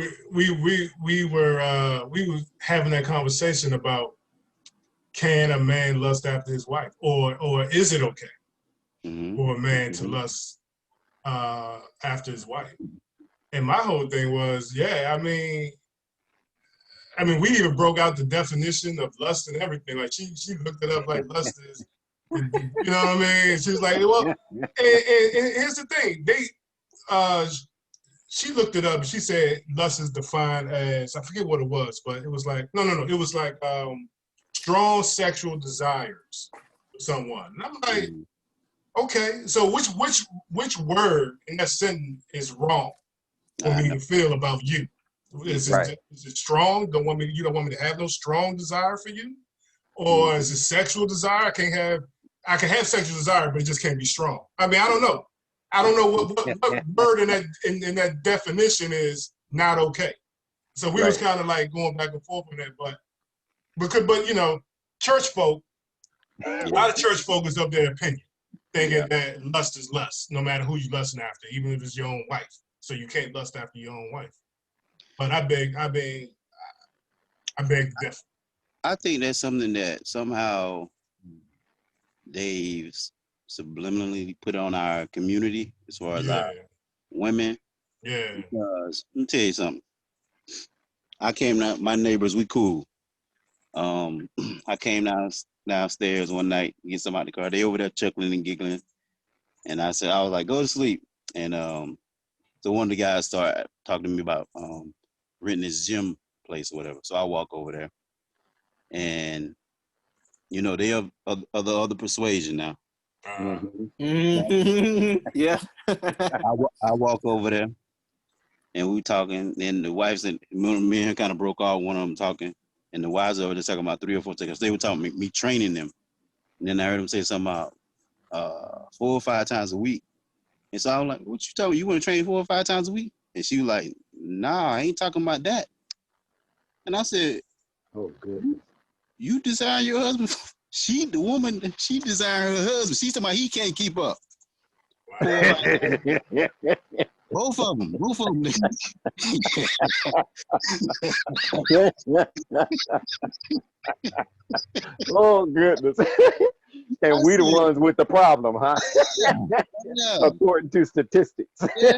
were having that conversation about, can a man lust after his wife, or is it okay Mm-hmm. for a man to Mm-hmm. lust after his wife? And my whole thing was, yeah, I mean, we even broke out the definition of lust and everything. Like she looked it up, like lust is, you know what I mean? And she was like, well, and here's the thing, uh, she looked it up. She said lust is defined as, I forget what it was, but it was like no, it was like strong sexual desires for someone. And I'm like, Mm-hmm. okay, so which word in that sentence is wrong for I me know. to feel about you? Is Right. it strong? You don't want me to have no strong desire for you? Or Mm-hmm. is it sexual desire? I can have sexual desire, but it just can't be strong. I mean, I don't know. I don't know what word in that definition is not okay. So we was Right. kind of like going back and forth on that, but church folk, a Yeah. lot of church folk is of their opinion, Yeah. thinking that lust is lust, no matter who you lusting after, even if it's your own wife. So you can't lust after your own wife. But I beg to differ. I think that's something that somehow they've subliminally put on our community as far as our Yeah, women. yeah. Because let me tell you something. I came down, my neighbors, we cool. I came downstairs one night, get some out the car. They over there chuckling and giggling. And I was like, go to sleep. And so one of the guys started talking to me about renting this gym place or whatever. So I walk over there. And, they of the other persuasion now. Hmm. Mhm. Yeah. I walk over there and we talking. And the wives and me and her kind of broke off. One of them talking. And the wives over there talking about 3 or 4 seconds. They were talking me training them. And then I heard them say something about 4 or 5 times a week. And so I was like, what you talking? You want to train 4 or 5 times a week? And she was like, nah, I ain't talking about that. And I said, Oh, good. you desire your husband? The woman, she desire her husband. She's talking about he can't keep up. 4 or 5 times. Both of them. Oh goodness. And we the ones with the problem, huh? Yeah. According to statistics. Yeah.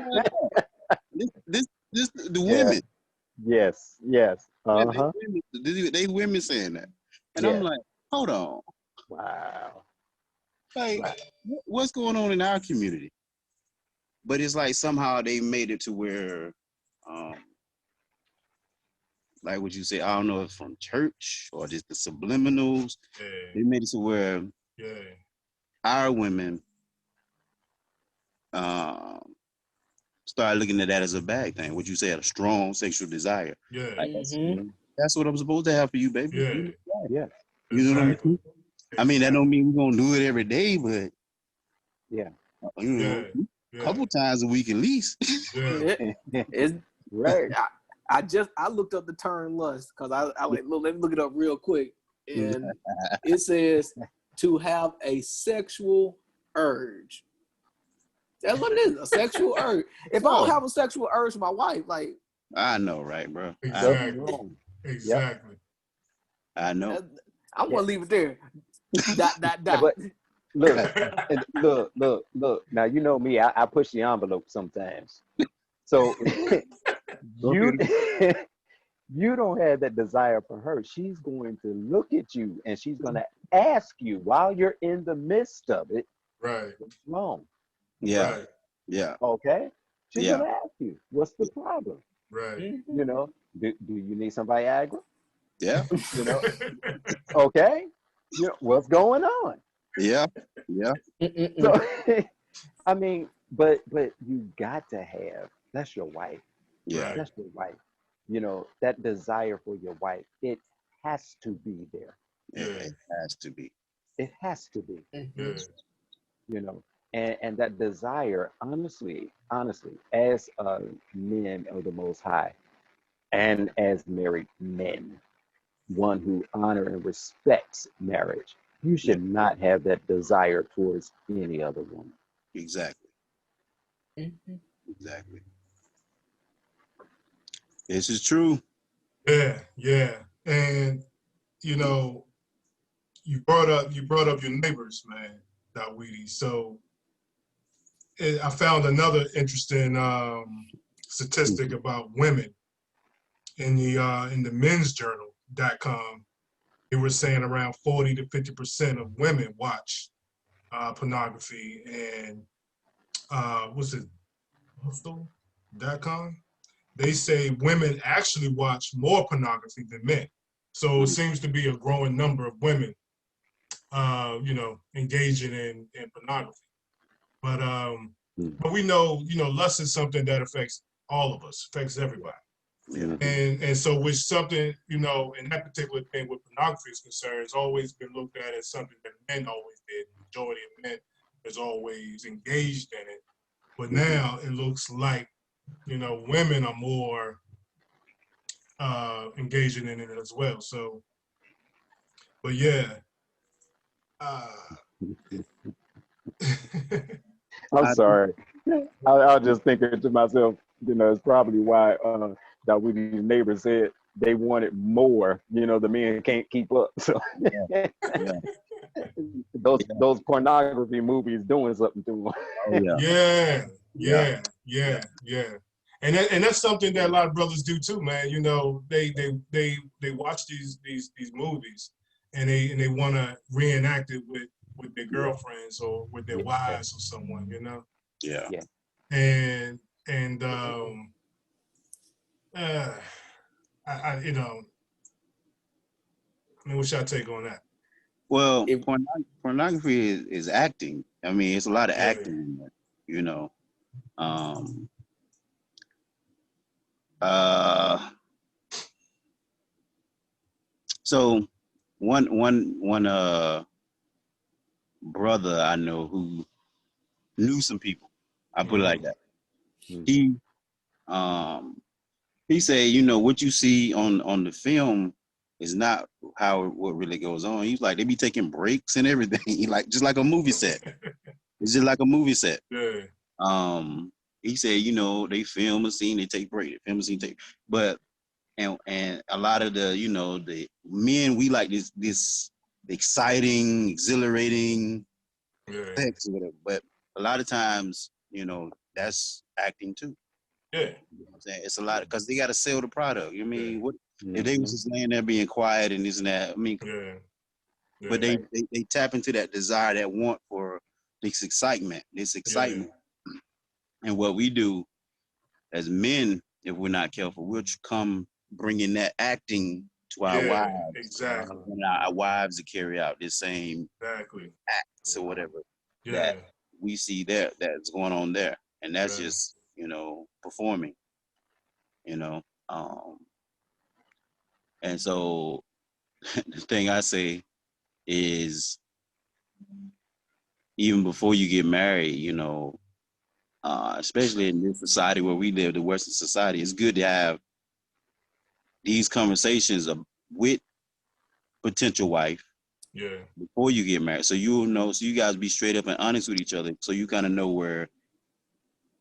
This the Yeah. women. Yes. Uh-huh. They women saying that. And I'm like, hold on. Wow. Like, Wow. what's going on in our community? But it's like somehow they made it to where, like what you say, I don't know if from church or just the subliminals. Yeah. They made it to where our women start looking at that as a bad thing. What you said, a strong sexual desire. Yeah. Like that's what I'm supposed to have for you, baby. Yeah. Yeah. You know what I mean? I mean, that Exactly. don't mean we're gonna do it every day, but Yeah. you know, a couple times a week at least. Yeah. It's Right. I looked up the term lust because I like, look, let me look it up real quick. And it says to have a sexual urge. That's what it is, a sexual urge. If I don't have a sexual urge for my wife, like I know, right, bro? Exactly. Exactly. I know. I'm gonna leave it there. Dot. But look. Now you know me. I push the envelope sometimes. So you you don't have that desire for her. She's going to look at you and she's going to ask you while you're in the midst of it, Right. what's wrong? Yeah. Right. Yeah. Okay. She's going to ask you, what's the problem? Right. You know, do you need some Viagra? Yeah. You know, okay. You know, what's going on? Yeah. So, I mean, but you got to have, that's your wife. Yeah. That's your wife. You know, that desire for your wife, it has to be there. It has to be. It has to be. Yeah. You know, and that desire, honestly, as men of the Most High, and as married men, one who honor and respects marriage, you should not have that desire towards any other woman. Exactly. Exactly. This is true. Yeah. And you know, you brought up your neighbors, man, Dawidi. So I found another interesting statistic about women in the men's journal.com. They were saying around 40 to 50% of women watch pornography, and what's it, Hustle.com? They say women actually watch more pornography than men. So it seems to be a growing number of women, engaging in pornography. But we know, lust is something that affects all of us, affects everybody. Yeah. And so with something, in that particular thing with pornography is concerned, it's always been looked at as something that men always did. The majority of men is always engaged in it. But now it looks like, women are more engaging in it as well. So, but yeah. I'm sorry. I was just thinking to myself, it's probably why that we these neighbors said they wanted more. The men can't keep up. So those pornography movies doing something to them. Yeah. And that's something that a lot of brothers do too, man. They watch these movies and they want to reenact it with their girlfriends or with their wives or someone, Yeah. And what's your take on that? Well, pornography is acting. I mean, it's a lot of acting in there, So one brother I know who knew some people. I put it like that. He said, what you see on the film is not what really goes on. He's like, they be taking breaks and everything. Like just like a movie set. It's just like a movie set. Yeah. he said, you know, they film a scene, they take break, they film a scene, take, but and a lot of the, you know, the men, we like this exciting, exhilarating Yeah. sex or whatever, but a lot of times, you know, that's acting too. Yeah. You know what I'm saying? It's a lot because they got to sell the product. I mean, Yeah. what if they was just laying there being quiet and this and that? I mean, Yeah. Yeah. but they tap into that desire, that want for this excitement, Yeah. and what we do as men, if we're not careful, we'll come bringing that acting to our Yeah. wives, Exactly. and our wives to carry out this same Exactly. acts or whatever Yeah. that we see there that's going on there, and that's Yeah. just, you know, performing, you know. Um, and so the thing I say is, even before you get married, you know, especially in this society where we live, the Western society, it's good to have these conversations with potential wife Yeah. before you get married, so you'll know, so you guys be straight up and honest with each other, so you kind of know where,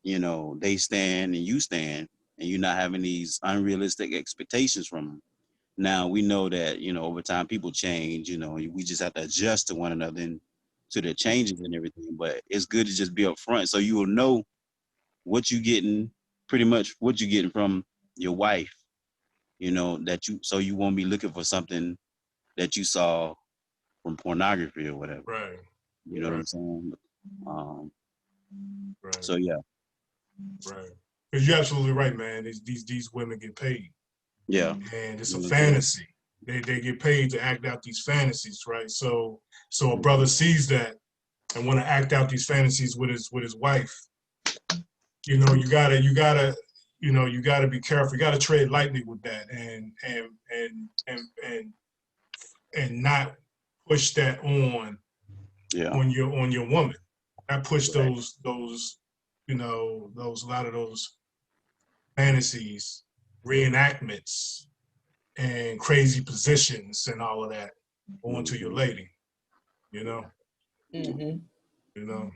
you know, they stand and you stand, and you're not having these unrealistic expectations from them. Now we know that, you know, over time people change, you know, we just have to adjust to one another and to the changes and everything. But it's good to just be upfront, so you will know what you're getting, pretty much what you're getting from your wife, you know, that you, so you won't be looking for something that you saw from pornography or whatever. Right. You know what Right. I'm saying? Um, Right. so yeah, Right. Because you're absolutely right, man. These women get paid, yeah, and it's a yeah, fantasy. They get paid to act out these fantasies, right? So a brother sees that and want to act out these fantasies with his wife. You know, you gotta be careful. You gotta tread lightly with that, and not push that yeah, on your woman. Not push Right. those you know those a lot of those fantasies, reenactments, and crazy positions and all of that onto your lady. You know, Mm-hmm. you know,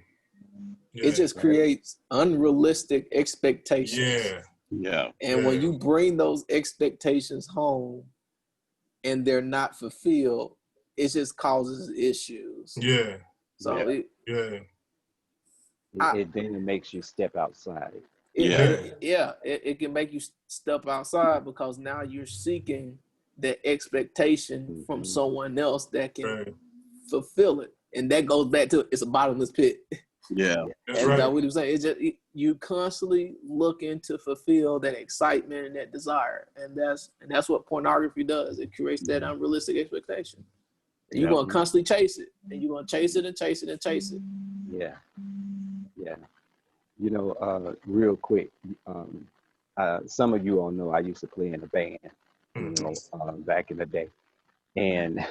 It yeah, just creates unrealistic expectations. yeah, yeah, And when yeah, you bring those expectations home and they're not fulfilled, it just causes issues. yeah, So Yeah. yeah, I, It then makes you step outside. yeah, yeah, it can make you step outside because now you're seeking that expectation from Hmm. someone else that can right. fulfill it. And that goes back to it's a bottomless pit. yeah, Yeah. That's And right. what he was saying, it's just you constantly looking to fulfill that excitement and that desire, and that's what pornography does. It creates that unrealistic expectation, and you're yeah, gonna constantly chase it, and you're gonna chase it and chase it and chase it. Yeah. Yeah. You know, real quick, um, some of you all know I used to play in a band, you Mhm. know, back in the day. And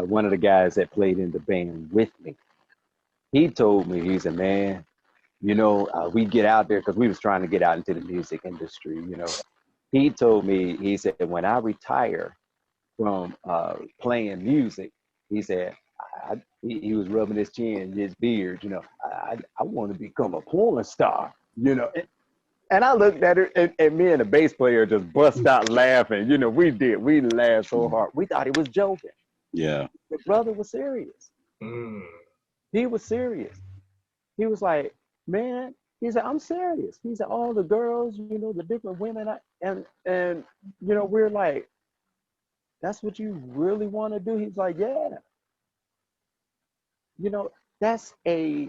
one of the guys that played in the band with me, he told me, he said, man, you know, we get out there because we was trying to get out into the music industry, you know. He told me, he said, when I retire from playing music, he said, he was rubbing his chin, his beard, you know, I want to become a porn star, you know. And I looked at her, and me and the bass player just bust out laughing. You know, we laughed so hard. We thought he was joking. yeah, The brother was serious. Mm. He was serious. He was like, man, he said, I'm serious. He said, all the girls, you know, the different women, and you know, we're like, that's what you really want to do? He's like, yeah. You know, that's a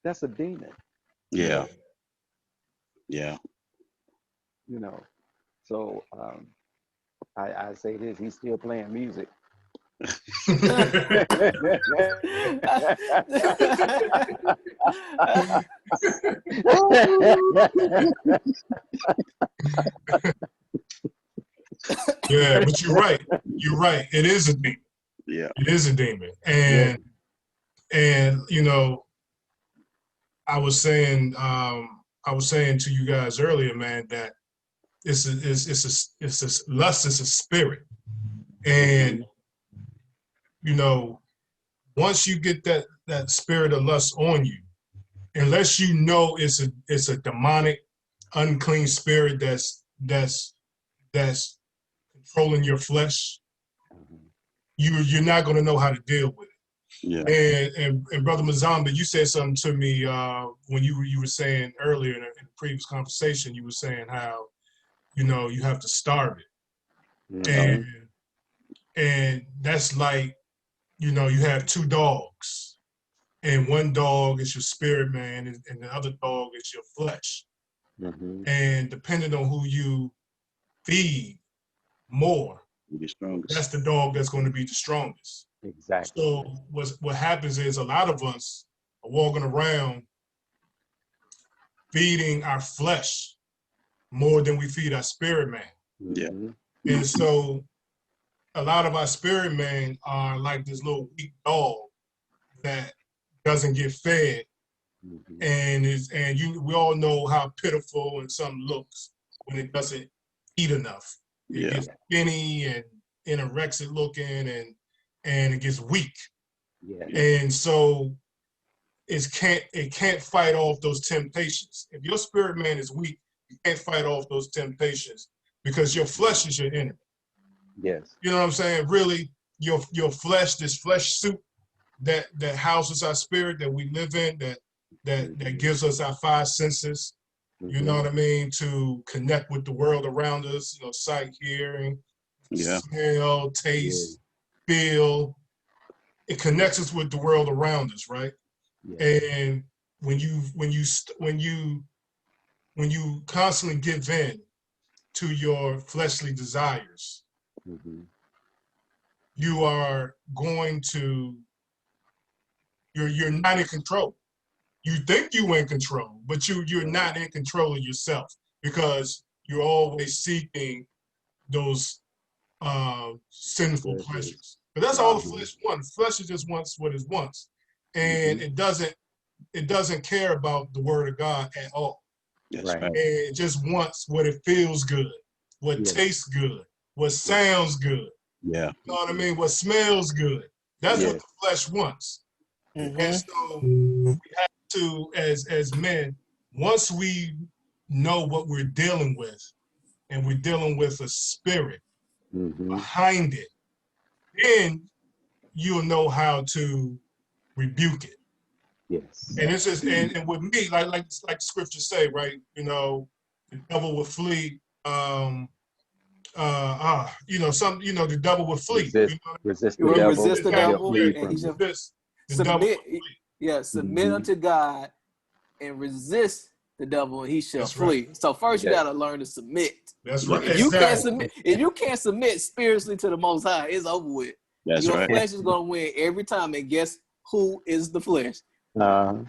demon, Yeah. yeah, yeah, you know. So I say this, he's still playing music. Yeah, but you're right. You're right. It is a demon. yeah, It is a demon. Yeah. And you know, I was saying to you guys earlier, man, that it's a lust is a spirit. Mhm. And you know, once you get that spirit of lust on you, unless you know it's a demonic, unclean spirit that's controlling your flesh, you're not going to know how to deal with it. Yeah. And Brother Mazamba, you said something to me when you were saying earlier in the previous conversation. You were saying how you have to starve it, and that's like you have two dogs, and one dog is your spirit man, and the other dog is your flesh. And depending on who you feed more, The strongest. that's the dog that's going to be the strongest. Exactly. So what happens is a lot of us are walking around feeding our flesh more than we feed our spirit man. Yeah. And so a lot of our spirit men are like this little weak dog that doesn't get fed, and we all know how pitiful and something looks when it doesn't eat enough. It gets skinny and anorexic looking, and it gets weak. And so it can't fight off those temptations. If your spirit man is weak, you can't fight off those temptations because your flesh is your enemy. Yes. You know what I'm saying? Really, your flesh, this flesh suit that houses our spirit that we live in, that gives us our five senses. You know what I mean? To connect with the world around us, sight, hearing, smell, taste, feel. It connects us with the world around us, right? And when you constantly give in to your fleshly desires, you are going to you're not in control. You think you're in control, but you're not in control of yourself because you're always seeking those sinful pleasures. But that's all the flesh wants. The flesh just wants what it wants, and it doesn't care about the word of God at all. That's right. It just wants what it feels good, what tastes good, what sounds good. Yeah. You know what I mean? What smells good. That's what the flesh wants. And so we have to, as men, once we know what we're dealing with, and we're dealing with a spirit behind it, then you'll know how to rebuke it. Yes. And it's just and with me, like scriptures say, right? The devil will flee. The devil will flee. Resist You the devil, resist the and he'll devil, flee and from he shall you. submit. Submit unto God and resist the devil, and he shall flee. So first, you got to learn to submit. That's right. If you can't submit, if you can't submit spiritually to the Most High, it's over with. That's Your right. flesh is going to win every time. And guess who is the flesh? The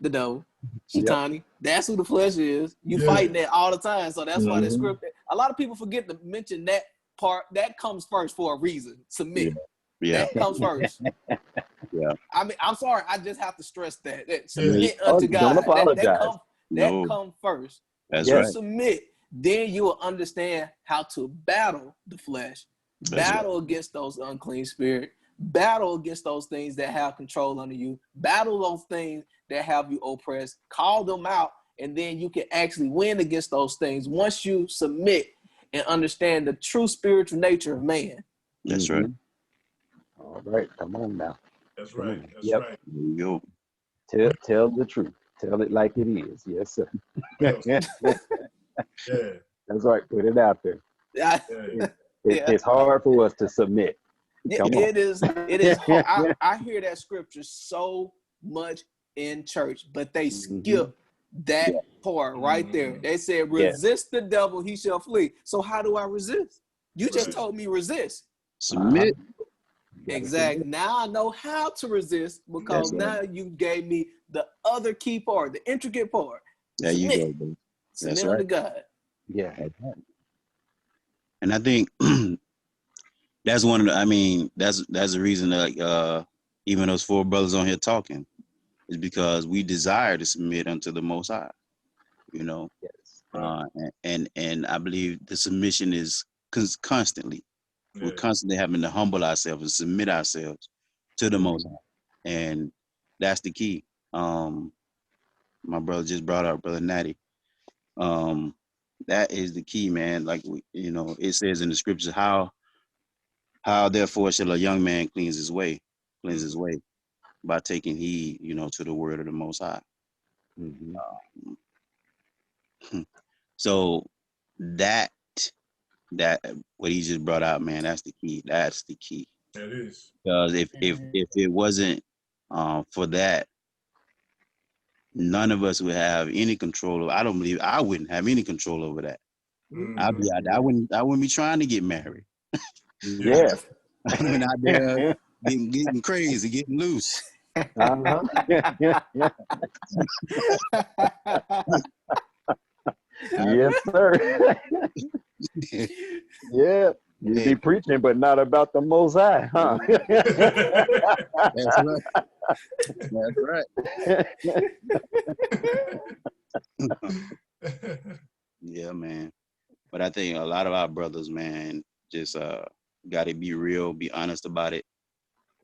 devil, Shaitani. That's who the flesh is. You fighting that all the time. So that's why that script. A lot of people forget to mention that part. That comes first for a reason. Submit. Yeah. That comes first. Yeah. I mean, I'm sorry. I just have to stress that submit unto God. Don't apologize. That come first. That's you right. submit, then you will understand how to battle the flesh, battle against those unclean spirits, battle against those things that have control under you, battle those things that have you oppressed, call them out, and then you can actually win against those things once you submit and understand the true spiritual nature of man. That's right. All right, come on now. That's right. That's right. There you go. Tell the truth. Tell it like it is. Yes, sir. That's right. Put it out there. It's hard for us to submit. It is hard. I hear that scripture so much in church, but they skip that part right there. They said, resist the devil, he shall flee. So how do I resist? You just told me resist. Submit. Exactly. Now I know how to resist because now you gave me the other key part, the intricate part. There you go, bro. Submit unto God. Yeah. And I think that's one of the, that's the reason that even those four brothers on here talking is because we desire to submit unto the Most High, and I believe the submission is constantly. We're constantly having to humble ourselves and submit ourselves to the Most High, and that's the key. my brother just brought up, Brother Natty. That is the key, man. Like it says in the scriptures, how therefore shall a young man cleanse his way by taking heed, to the word of the Most High. Mm-hmm. So that what he just brought out, man, that's the key. That's the key. It is. Because if it wasn't for that, none of us would have any control. I don't believe I wouldn't have any control over that. I'd be out there. I wouldn't be trying to get married. Yeah. I went out there getting crazy, getting loose. Uh-huh. Yes, sir. Yeah. You be preaching, but not about the Most High, huh? That's right. That's right. Yeah, man. But I think a lot of our brothers, man, just got to be real, be honest about it.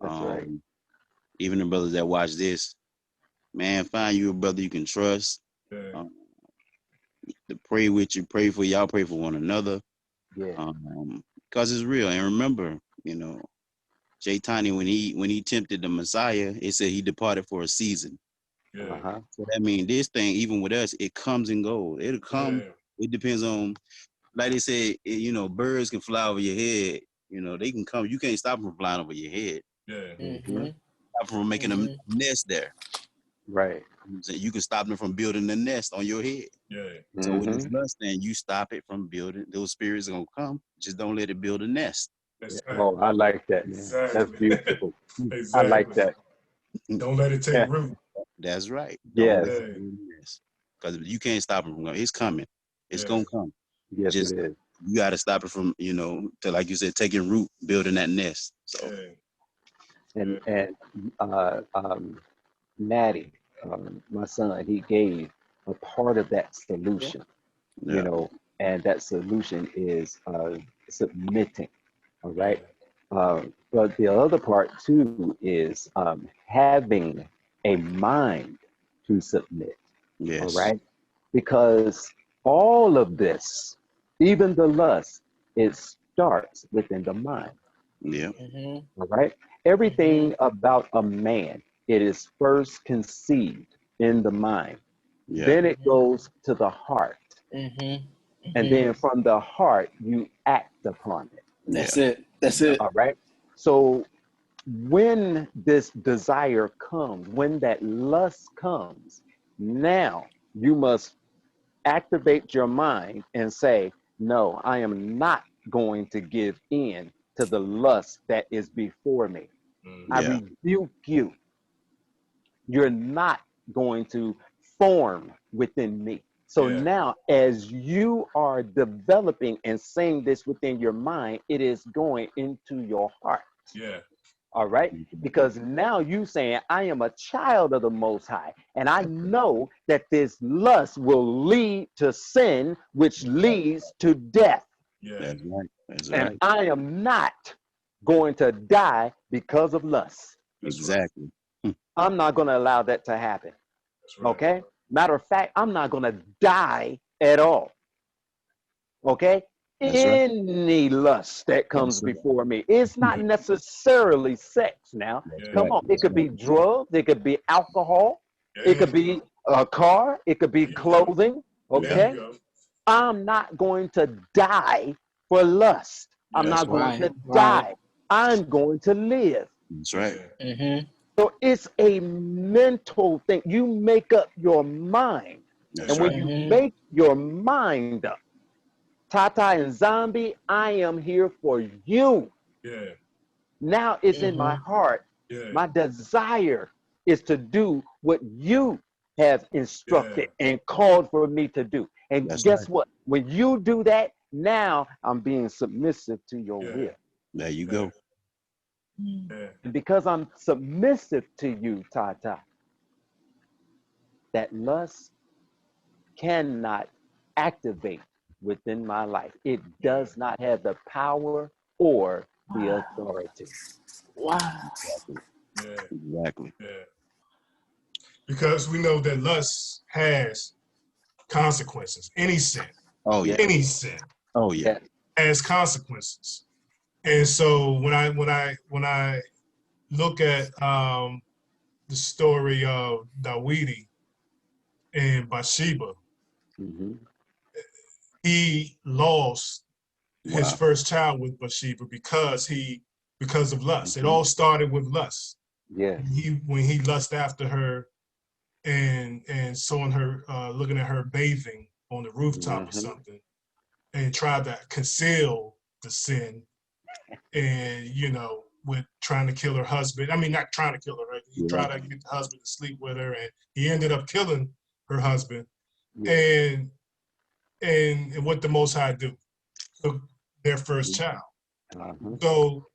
That's right. Even the brothers that watch this, man, find you a brother you can trust. Yeah. To pray with you, pray for y'all, pray for one another. Yeah. Because it's real. And remember, Jay Tiny, when he tempted the Messiah, it said he departed for a season. Yeah. Uh-huh. So that means this thing, even with us, it comes and goes. It'll come. Yeah. It depends on, like they said, birds can fly over your head. They can come. You can't stop them from flying over your head. Yeah. Mm-hmm. Stop them from making a nest there. Right. So you can stop them from building a nest on your head. Yeah. So with this Mm-hmm. lust thing, you stop it from building. Those spirits are gonna come. Just don't let it build a nest. Exactly. Oh, I like that, man. Exactly. That's beautiful. Exactly. I like that. Don't let it take root. That's right. Yes. Don't let it build a nest. Because you can't stop it from going. It's coming. It's gonna come. Yes, Just it is. you got to stop it from to, like you said, taking root, building that nest. So Yeah. And Natty, my son, he gave a part of that solution, yeah, and that solution is submitting. All right. But the other part too is having a mind to submit. All yes, right. Because all of this, even the lust, it starts within the mind. yeah, All right. Everything about a man, it is first conceived in the mind. yeah, Then it goes to the heart. And then from the heart, you act upon it. That's yeah, it. That's it. All right. So when this desire comes, when that lust comes, now you must activate your mind and say, no, I am not going to give in to the lust that is before me. I yeah, rebuke you. You're not going to form within me. So Yeah. now, as you are developing and saying this within your mind, it is going into your heart. Yeah. All right. Because now you saying, I am a child of the Most High. And I know that this lust will lead to sin, which leads to death. Yeah. that's right, that's And right, I am not going to die because of lust. That's right. exactly, I'm not going to allow that to happen. That's right. Okay. Matter of fact, I'm not going to die at all. Okay. that's right, Any lust that comes that's right, before me, it's not necessarily sex now. that's Yeah. Come right, on. It that's could right, be drugs. It could be alcohol. It Yeah. could be a car. It could be There you go. clothing. There yeah, Okay. you go. I'm not going to die for lust. I'm Yeah. that's not right, going Right. to Right. die. I'm going to live. that's right, Yeah. So it's a mental thing. You make up your mind. that's And Yeah. when right, you make your mind up, Tata and Zombie, I am here for you. Yeah. Now it's in my heart. Yeah. My desire is to do what you have Yeah. instructed and called for me to do. And that's right. guess what? When you do that, now I'm being submissive to your Yeah. will. There you Yeah. go. Yeah. And because I'm submissive to you, Tata, that lust cannot activate within my life. It Yeah. does not have the power or the authority. Wow. Exactly, Yeah. exactly. Yeah. because we know that lust has consequences. Any sin, Oh yeah. any sin Oh yeah. has consequences. And so when I look at the story of Dawidi and Bathsheba, Mm-hmm. he lost his Wow. first child with Bathsheba because of lust. It Mm-hmm. all started with lust. Yes. When he lust after her and saw her looking at her bathing on the rooftop or Mm-hmm. something, and tried to conceal the sin, and with trying to kill her husband. I mean, not trying to kill her. Right? He Yeah. tried to get the husband to sleep with her, and he ended up killing her husband. Yes. And what the Most High do? Took their first child. Uh-huh. So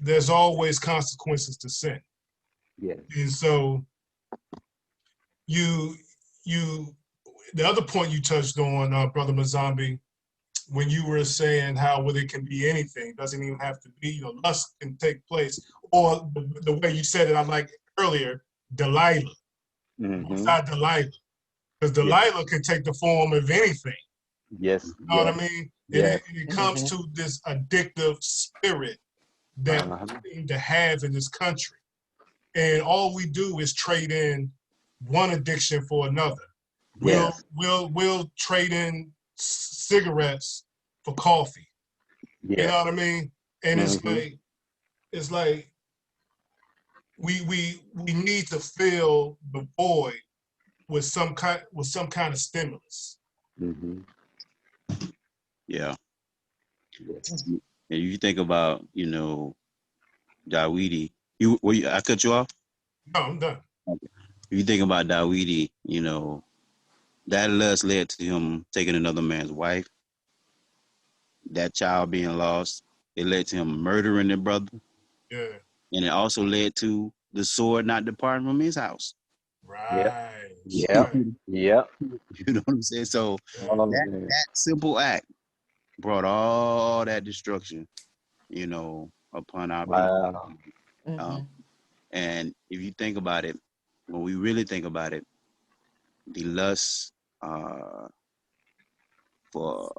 there's always consequences to sin. Yes. And so you the other point you touched on, Brother Mazambi, when you were saying how it can be anything, doesn't even have to be, lust can take place. Or the way you said it, I like earlier, Delilah. Mm-hmm. Not Delilah. Because Delilah can take the form of anything. Yes. You know what I mean? Yes. It comes to this addictive spirit that we seem to have in this country. And all we do is trade in one addiction for another. Yes. We'll trade in cigarettes for coffee. Yeah. You know what I mean? And Mm-hmm. it's like we need to fill the void with some kind of stimulus. Mm-hmm. Yeah. Yes. And you think about, Dawidi. I cut you off? No, I'm done. Okay. If you think about Dawidi, that lust led to him taking another man's wife, that child being lost. It led to him murdering their brother. Yeah. And it also led to the sword not departing from his house. Yep. Right. Yep. Right. Yep. You know what I'm saying? So Yeah. Oh, that man. simple act brought all that destruction, upon our people. Wow. Um, and if you think about it, when we really think about it, the lust for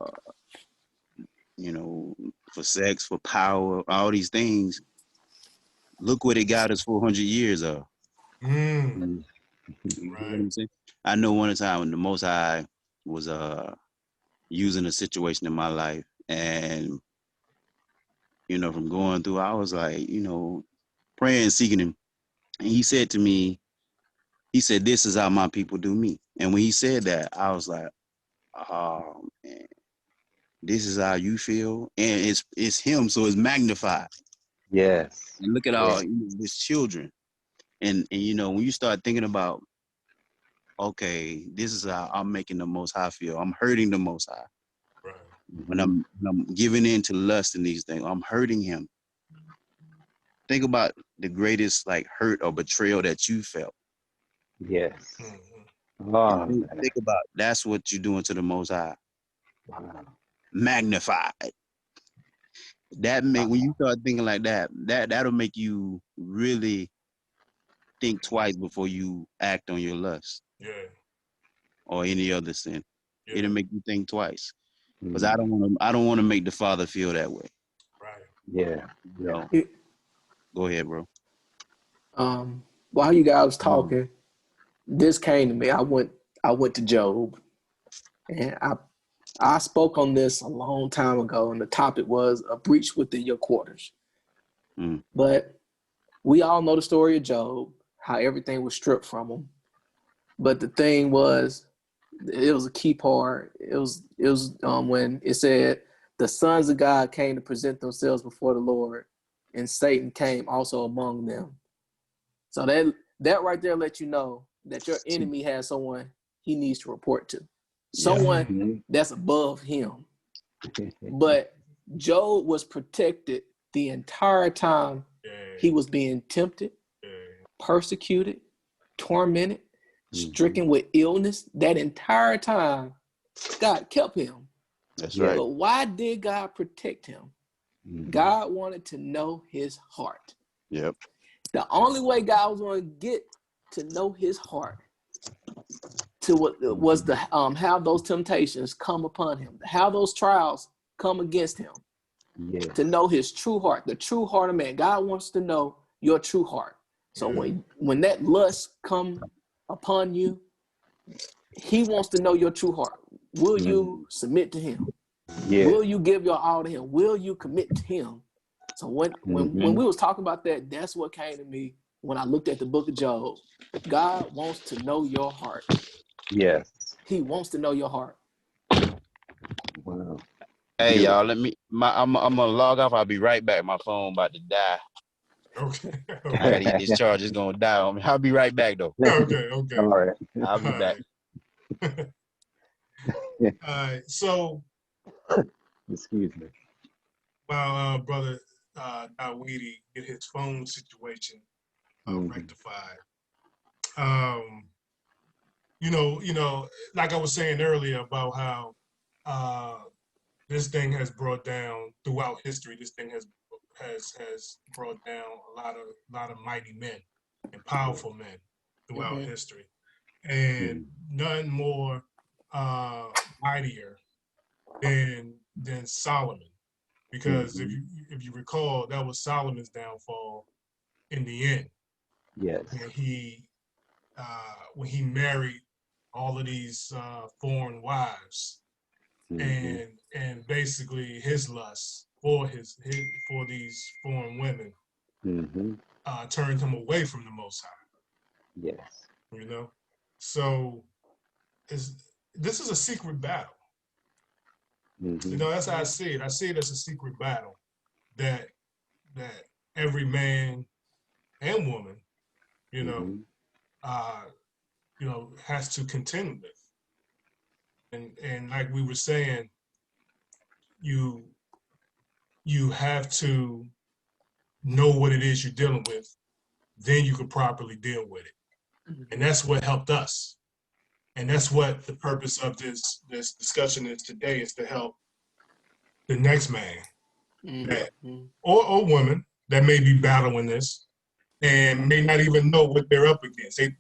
for sex, for power, all these things, look what it got us 400 years of. Mm. Mm. You know what Right. I'm saying? I know one time when the Most High was using a situation in my life, and from going through, I was like, praying, seeking him. And he said to me, he said, "This is how my people do me." And when he said that, I was like, "Oh man, this is how you feel." And it's him, so it's magnified. Yes. And look at Yeah. all his children. And when you start thinking about, okay, this is how I'm making the Most High feel. I'm hurting the Most High. Right. When Mm-hmm. I'm giving in to lust and these things, I'm hurting him. Think about the greatest hurt or betrayal that you felt. Yes. Mm-hmm. Oh, And man. think about that's what you're doing to the Most High. Wow. Magnified. When you start thinking like that'll make you really think twice before you act on your lust Yeah. or any other sin. Yeah. It'll make you think twice. Because Mm. I don't want to make the Father feel that way. Right. Yeah. So go ahead, bro. While you guys was talking, this came to me. I went to Job, and I spoke on this a long time ago, and the topic was a breach within your quarters. Mm. But we all know the story of Job, how everything was stripped from him. But the thing was, it was a key part. It was when it said the sons of God came to present themselves before the Lord, and Satan came also among them. So that right there lets you know that your enemy has someone he needs to report to, Yeah. someone Mm-hmm. that's above him. But Job was protected the entire time Yeah. he was being tempted, Yeah. persecuted, tormented, stricken with illness. That entire time, God kept him. That's Yeah. right. But why did God protect him? Mm-hmm. God wanted to know his heart. Yep. The only way God was going to get to know his heart to what was the how those temptations come upon him, how those trials come against him, Yes. to know his true heart, the true heart of man. God wants to know your true heart. So when that lust come upon you, he wants to know your true heart. Will you submit to him? Yes. Will you give your all to him? Will you commit to him? So when we was talking about that, that's what came to me when I looked at the book of Job. God wants to know your heart. Yes. He wants to know your heart. Wow. Hey y'all, I'm gonna log off. I'll be right back. My phone about to die. Okay. I gotta get this charge. It's gonna die on me. I'll be right back though. Okay. All right. I'll be back. All right. So, Excuse me. while brother Dawidi get his phone situation rectified, like I was saying earlier about how this thing has brought down throughout history. This thing has brought down a lot of mighty men and powerful men throughout history, and none more mightier than Solomon, because if you recall, that was Solomon's downfall in the end. Yes. When he married all of these foreign wives, and basically his lust for for these foreign women turned him away from the Most High. Yes. So this is a secret battle. That's how I see it. I see it as a secret battle that every man and woman, has to contend with. And like we were saying, you have to know what it is you're dealing with, then you can properly deal with it. And that's what helped us. And that's what the purpose of this discussion is today, is to help the next man that, or woman that may be battling this and may not even know what they're up against. They're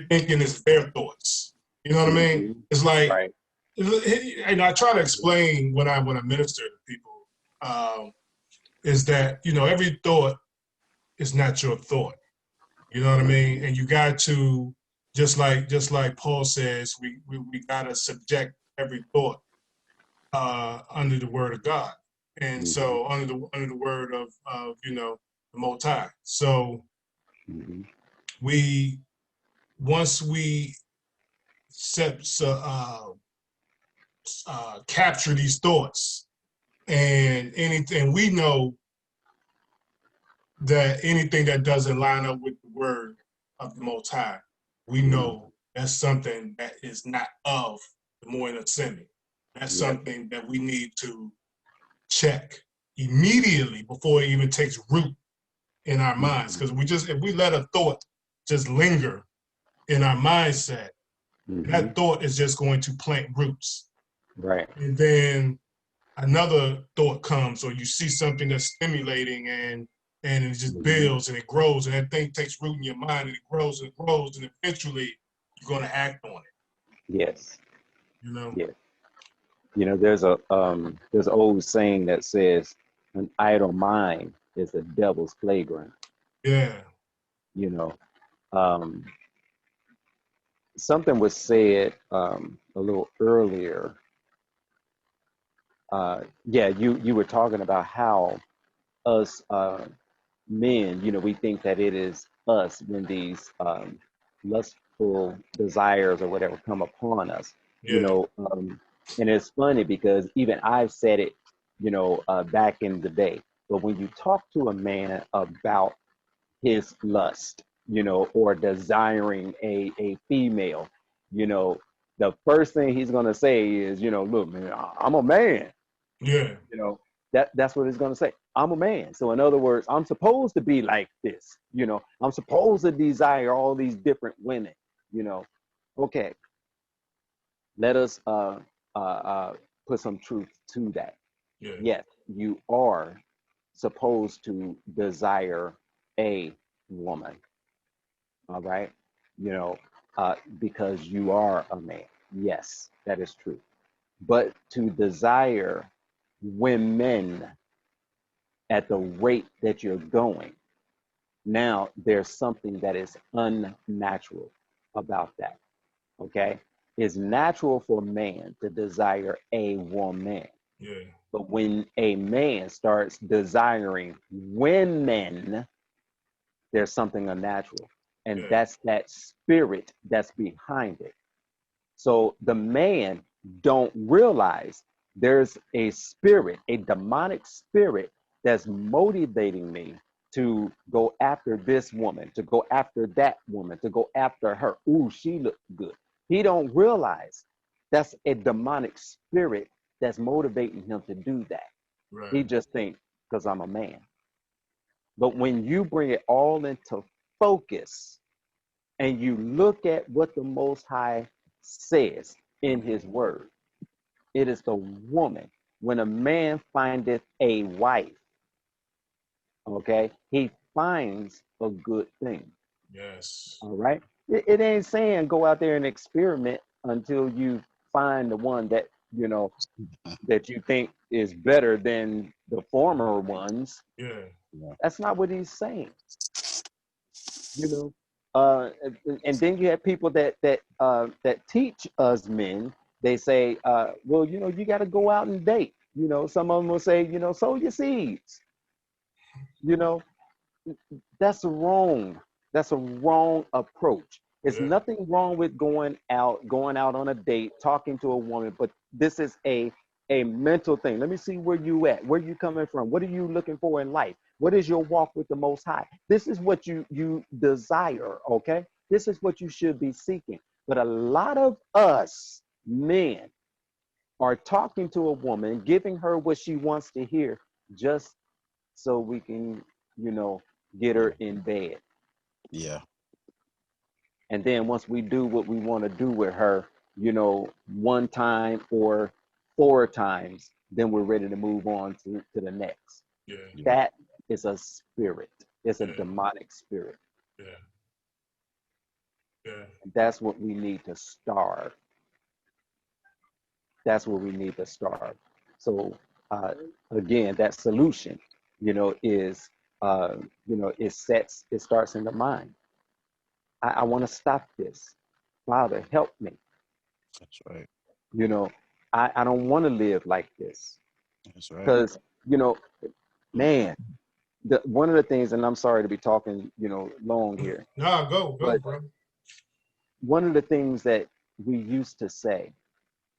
thinking it's their thoughts. You know what I mean? It's like, right. And I try to explain when I minister to people, is that, every thought is not your thought. You know what I mean? And you got to, just like Paul says, we gotta subject every thought under the word of God. And so under the word of the Most High. So once we capture these thoughts, and anything, we know that anything that doesn't line up with the word of the Most High, we know that's something that is not of the Moed Semi. That's something that we need to check immediately before it even takes root in our minds. Because if we let a thought just linger in our mindset, that thought is just going to plant roots. Right. And then another thought comes, or you see something that's stimulating, and it just builds and it grows, and that thing takes root in your mind, and it grows and it grows, and eventually you're going to act on it. Yes. Yeah. There's an old saying that says, an idle mind is the devil's playground. Yeah. Something was said a little earlier. You were talking about how us men, we think that it is us when these lustful desires or whatever come upon us. And it's funny because even I've said it, back in the day. But when you talk to a man about his lust, or desiring a female, the first thing he's gonna say is, look, man, I'm a man. Yeah. That's what he's gonna say. I'm a man. So in other words, I'm supposed to be like this. I'm supposed to desire all these different women. Okay. Let us put some truth to that. Yeah. Yes, you are supposed to desire a woman. All right. because you are a man. Yes, that is true. But to desire women at the rate that you're going, now there's something that is unnatural about that. Okay? It's natural for man to desire a woman. Yeah. But when a man starts desiring women, there's something unnatural. And Yeah. that's that spirit that's behind it. So the man don't realize there's a spirit, a demonic spirit that's motivating me to go after this woman, to go after that woman, to go after her. Ooh, she looked good. He don't realize that's a demonic spirit that's motivating him to do that. Right. He just thinks, because I'm a man. But when you bring it all into focus and you look at what the Most High says in his word, it is the woman. When a man findeth a wife, okay, he finds a good thing. Yes. All right. It ain't saying go out there and experiment until you find the one that, that you think is better than the former ones. Yeah. Yeah. That's not what he's saying. you know. And then you have people that teach us men. They say, well, you got to go out and date. Some of them will say, sow your seeds. You know, that's wrong. That's a wrong approach. It's Yeah. nothing wrong with going out on a date, talking to a woman, but this is a mental thing. Let me see where you at, where you coming from, what are you looking for in life? What is your walk with the Most High? This is what you desire, okay? This is what you should be seeking. But a lot of us men are talking to a woman, giving her what she wants to hear, just so we can, get her in bed. Yeah. And then once we do what we want to do with her, one time or four times, then we're ready to move on to the next. Yeah. Yeah. That is a spirit. It's a Yeah. demonic spirit. Yeah. Yeah. That's what we need to starve. That's what we need to starve. So again, that solution, is it starts in the mind. I want to stop this. Father, help me. That's right. You know, I don't want to live like this. That's right. Because, man, one of the things, and I'm sorry to be talking, long here, Nah, go, but bro. one of the things that we used to say,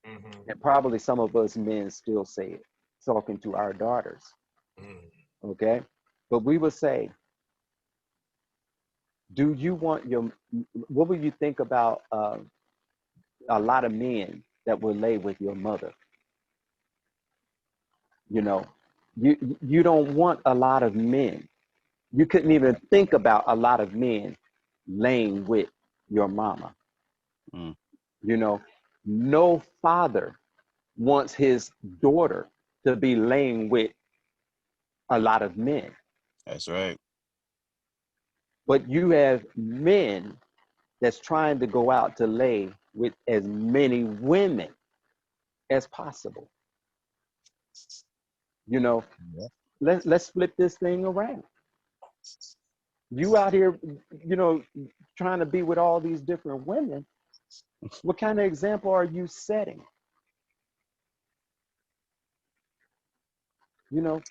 Mm-hmm. and probably some of us men still say it, talking to our daughters, okay? But we would say, what would you think about a lot of men that will lay with your mother? You know, you don't want a lot of men. You couldn't even think about a lot of men laying with your mama. Mm. No father wants his daughter to be laying with a lot of men. That's right. But you have men that's trying to go out to lay with as many women as possible. You know, Yeah. let's flip this thing around. You out here, trying to be with all these different women. What kind of example are you setting? Right.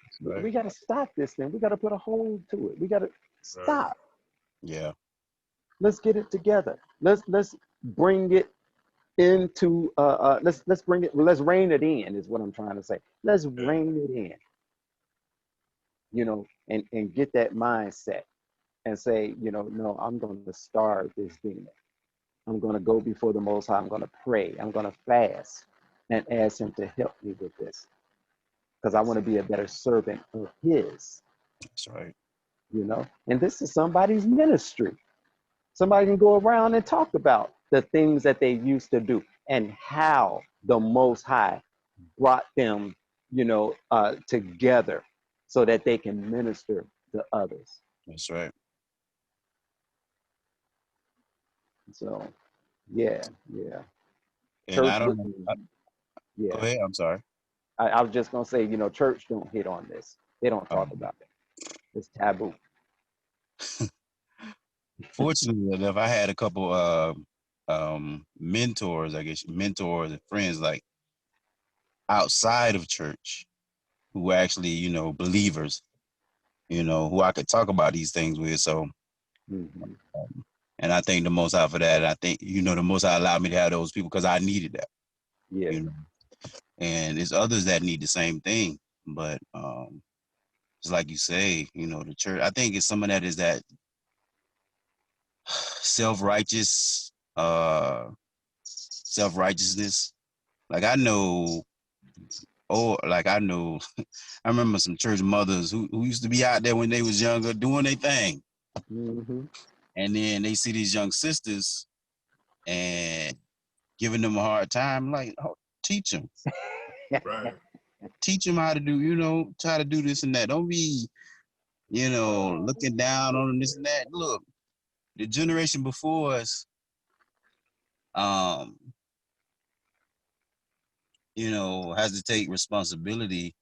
We got to stop this thing. We got to put a hold to it. We got to Right. stop. Yeah. Let's get it together. Let's bring it into let's bring it. Let's rein it in. Is what I'm trying to say. Let's Yeah. rein it in. And get that mindset and say, no, I'm going to starve this demon. I'm going to go before the Most High. I'm going to pray. I'm going to fast and ask Him to help me with this because I want to be a better servant of His. That's right. And this is somebody's ministry. Somebody can go around and talk about the things that they used to do and how the Most High brought them, together so that they can minister to others. That's right. So Yeah, yeah. And Church I don't know. wouldn't. Go Yeah, ahead. I'm sorry. I was just gonna say, church don't hit on this. They don't talk Um, about it. It's taboo. Fortunately enough, I had a couple mentors, I guess, mentors and friends like outside of church who were actually, believers, who I could talk about these things with. So, Hmm. and I thank the Most High for that. And I think, the Most High allowed me to have those people because I needed that, Yeah. you know. And there's others that need the same thing, but it's like you say, the church. I think it's some of that is that self-righteous, self-righteousness. Like I know, I remember some church mothers who used to be out there when they was younger doing their thing. Hmm. And then they see these young sisters and giving them a hard time, like, oh, teach them. Right. Teach them how to do, try to do this and that. Don't be, looking down on them, this and that. Look, the generation before us, um, has to take responsibility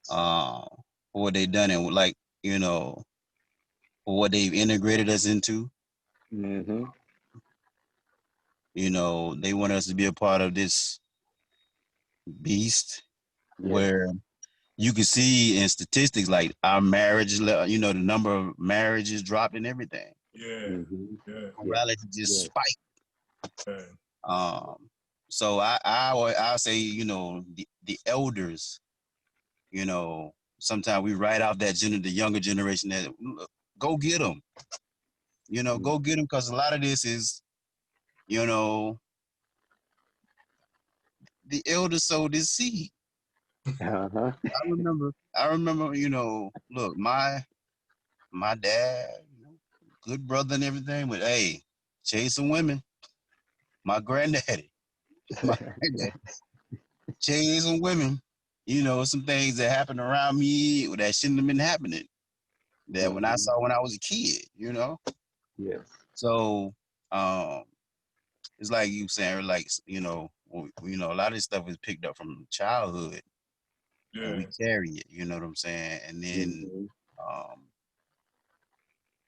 for what they've done and like, for what they've integrated us into. Hmm. They want us to be a part of this beast Yeah. where you can see in statistics like our marriage, the number of marriages dropped and everything. Yeah. Hmm. Yeah. Yeah. Morality just Yes. spiked. Yeah. So I say, the elders, sometimes we write out that the younger generation that go get them, go get them because a lot of this is, you know, the elders sowed this seed. Uh-huh. I remember, look, my dad, good brother and everything, but hey, chasing women. My granddaddy, my granddaddy, chasing women. Some things that happened around me that shouldn't have been happening. That when I Hmm. saw when I was a kid. Yes. So it's like you saying, like, a lot of this stuff is picked up from childhood and we Yeah. carry it, you know what I'm saying? And Hmm. um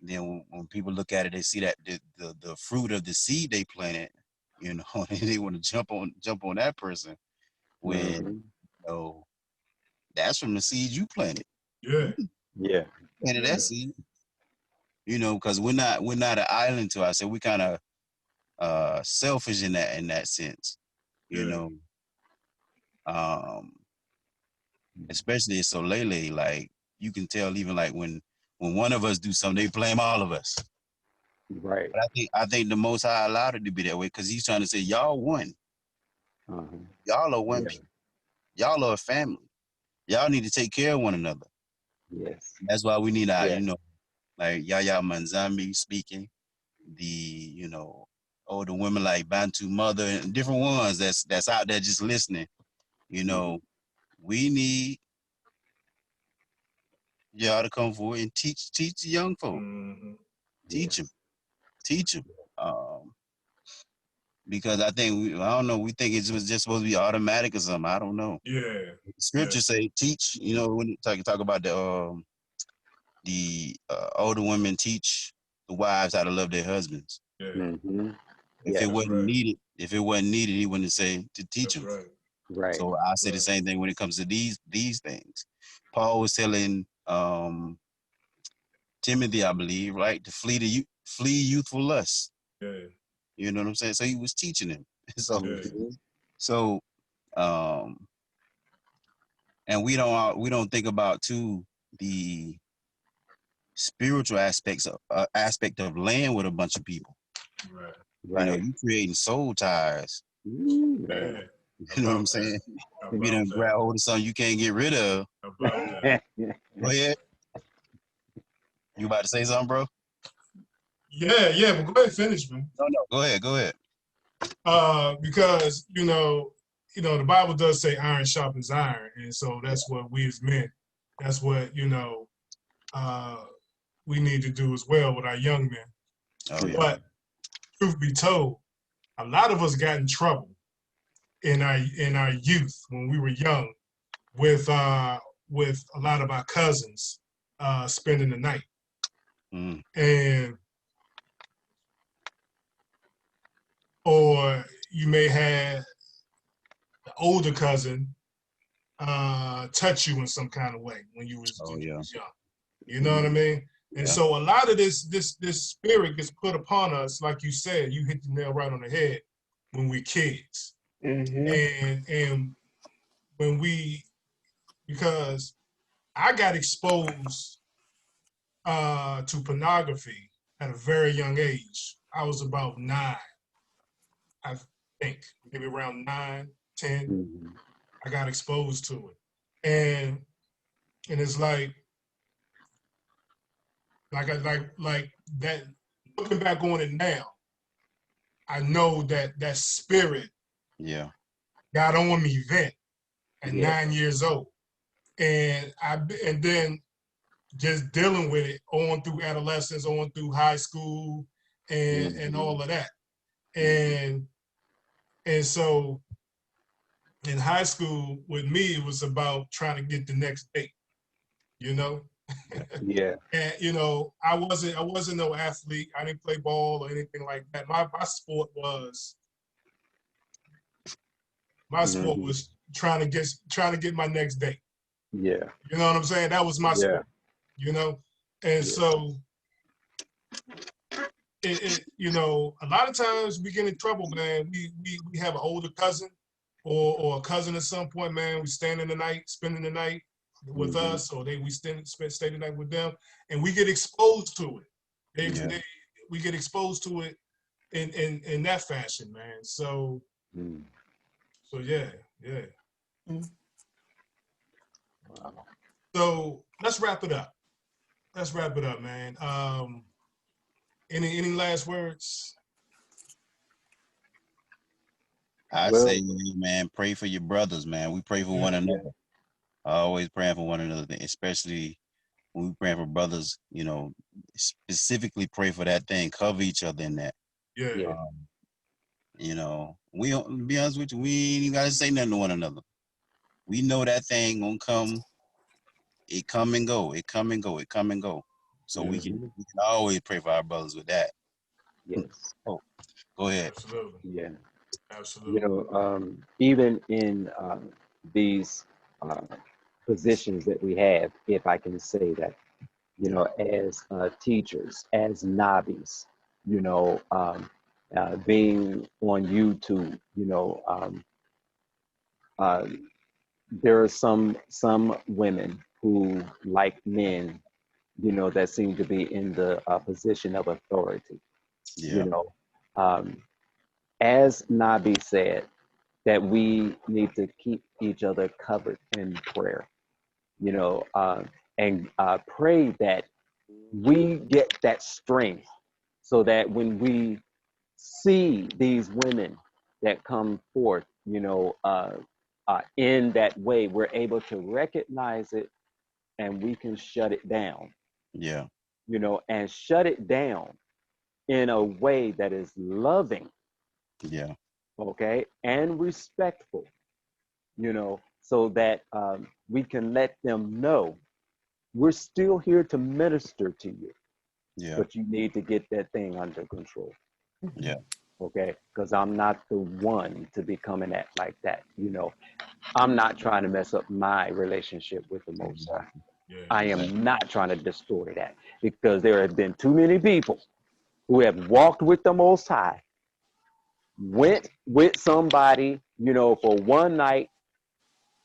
then when people look at it, they see that the fruit of the seed they planted, and they want to jump on that person when Hmm. that's from the seed you planted. Yeah. You Yeah. planted that Yeah. seed, because we're not an island to ourselves. We kind of selfish in that sense, you Yeah. know. Um, especially in Solele, like you can tell even like when one of us do something, they blame all of us. Right. But I think the Most High allowed it to be that way because He's trying to say y'all one, Uh-huh. y'all are one Yeah. people, y'all are a family, y'all need to take care of one another. Yes. That's why we need our, Yeah. like Yaya Manzambi speaking, the older women like Bantu Mother and different ones that's out there just listening. You Hmm. know, we need y'all to come forward and teach the young folk, Mm-hmm. teach them, Yes. teach them. Because I think I don't know, we think it was just supposed to be automatic or something. I don't know. Yeah. Yeah. Scripture say teach. When you talk about the older women teach the wives how to love their husbands. Yeah. Hmm. If it Yeah. That's wasn't right. needed, he wouldn't say to teach That's them. right. Right. So I say the Right. same thing when it comes to these things. Paul was telling Timothy, I believe, right, to flee youthful lust. Yeah. You know what I'm saying? So he was teaching him. So Yeah. Hmm. so um, and we don't think about too the spiritual aspect of laying with a bunch of people. Right. Right. You creating soul ties. Ooh, man. Yeah. You know what I'm About that. saying? If you About done that. grab hold of something you can't get rid of, About that. go ahead. You about to say something, bro? Yeah. Yeah. But go ahead, finish, man. No. Go ahead. Go ahead. Because the Bible does say iron sharpens iron, and so that's what we as men, that's what uh, we need to do as well with our young men. Oh yeah. Mhm. But truth be told, a lot of us got in trouble in our youth when we were young with a lot of our cousins spending the night. And or you may have the older cousin touch you in some kind of way when you was young. You know what I mean? And so a lot of this spirit gets put upon us, like you said. You hit the nail right on the head when we're kids, and when because I got exposed to pornography at a very young age. I was about 9, I think, maybe around 9, 10. I got exposed to it, and it's like that. Looking back on it now, I know that spirit got on me then at 9 years old, and then just dealing with it on through adolescence, on through high school, and all of that, and so in high school with me, it was about trying to get the next date, you know. And you know, I wasn't no athlete. I didn't play ball or anything like that. My sport was trying to get my next date. You know what I'm saying? That was my sport. You know, and so it you know, a lot of times we get in trouble, man. We have an older cousin or a cousin at some point, man. We spending the night with us, or we stay the night with them, and we get exposed to it. We get exposed to it in that fashion, man. So yeah. So let's wrap it up. Man. Any last words? I say, man, pray for your brothers, man. We pray for one another. Always praying for one another, especially when we praying for brothers. You know, specifically pray for that thing. Cover each other in that. You know, we don't, to be honest with you, we ain't even gotta say nothing to one another. We know that thing gonna come. It come and go. It come and go. It come and go. So we can always pray for our brothers with that. Oh, go ahead. Absolutely. Absolutely. You know, even in these positions that we have, if I can say that, you know, as teachers, as nobbies, you know, being on YouTube, you know, there are some women who, like men, you know, that seem to be in the position of authority. You know, as Nabi said, that we need to keep each other covered in prayer, you know, and pray that we get that strength so that when we see these women that come forth, you know, in that way, we're able to recognize it and we can shut it down. You know, and shut it down in a way that is loving. Okay, and respectful, you know, so that we can let them know we're still here to minister to you. But you need to get that thing under control. Okay, because I'm not the one to be coming at like that. You know, I'm not trying to mess up my relationship with the Most High. I am not trying to destroy that, because there have been too many people who have walked with the Most High, went with somebody, you know, for one night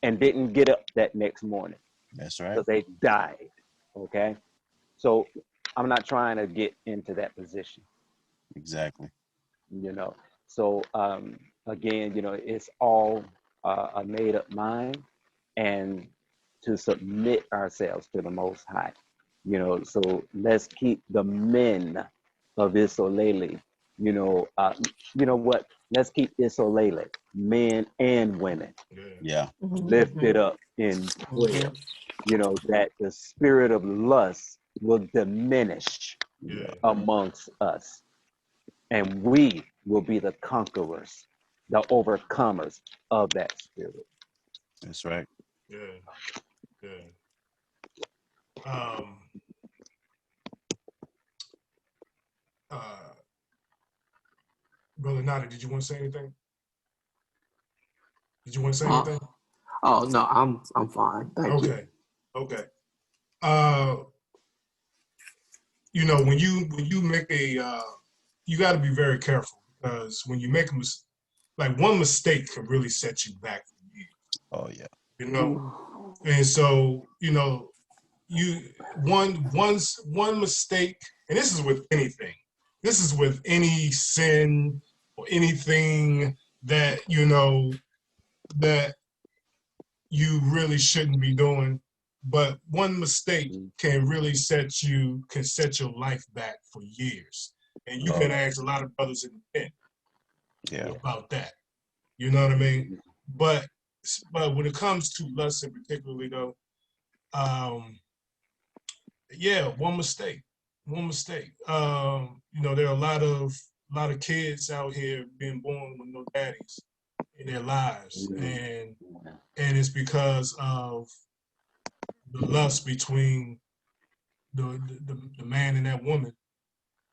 and didn't get up that next morning. That's right. So they died. Okay. So I'm not trying to get into that position. Exactly. You know, so again, you know, it's all a made up mind, and to submit ourselves to the Most High. You know, so let's keep the men of Isolele, you know what? Let's keep Isolele, men and women, lifted up in prayer. You know, that the spirit of lust will diminish amongst us. and we will be the conquerors, the overcomers of that spirit. That's right. Yeah, yeah. Um, uh, Brother Nada, did you want to say anything? Did you want to say anything? Oh no, I'm fine. Thank you. Okay, okay. Uh, you know, when you make a, you got to be very careful because when you make a mistake, like one mistake can really set you back for years. Oh yeah. You know, and so you know, one mistake, and this is with anything. This is with any sin or anything that you know that you really shouldn't be doing. But one mistake can really set your life back for years. And you can ask a lot of brothers in the pen about that. You know what I mean? But when it comes to lust in particularly though, yeah, one mistake. One mistake. You know, there are a lot of kids out here being born with no daddies in their lives. And it's because of the lust between the man and that woman,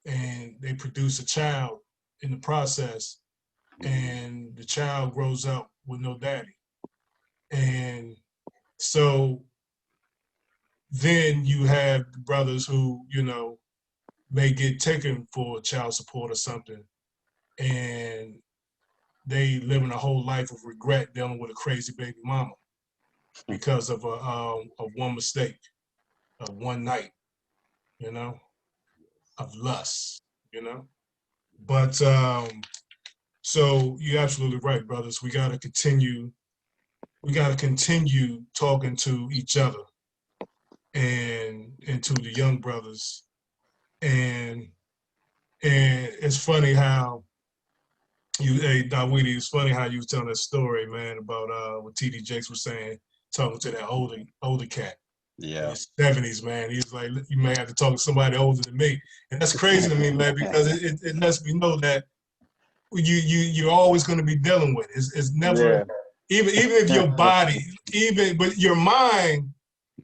and they produce a child in the process, and the child grows up with no daddy, and so then you have brothers who you know may get taken for child support or something, and they living a whole life of regret dealing with a crazy baby mama because of one mistake, of one night, you know, of lust, you know. But so you're absolutely right, brothers. We gotta continue. We gotta continue talking to each other and to the young brothers. And it's funny how hey Dawidi, it's funny how you was telling that story, man, about what TD Jakes was saying, talking to that older cat. In his 70s, man. He was like, you may have to talk to somebody older than me. And that's crazy to me, man, because it lets me know that you're always going to be dealing with. It's never even if your body, but your mind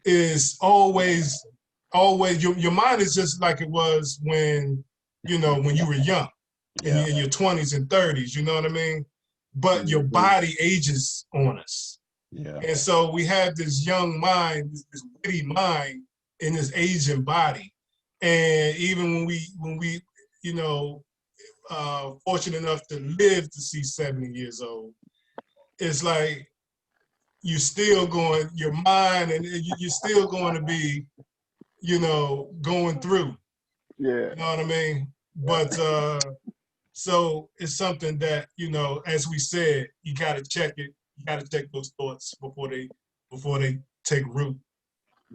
is always your mind is just like it was when when you were young in your 20s and 30s, you know what I mean? But your body ages on us. Yeah. And so we have this young mind, this witty mind in this aging body. And even when we you know fortunate enough to live to see 70 years old, it's like you're still going, your mind, and you're still going to be, going through. Yeah. You know what I mean? But so it's something that, as we said, you got to check it. You got to check those thoughts before they take root.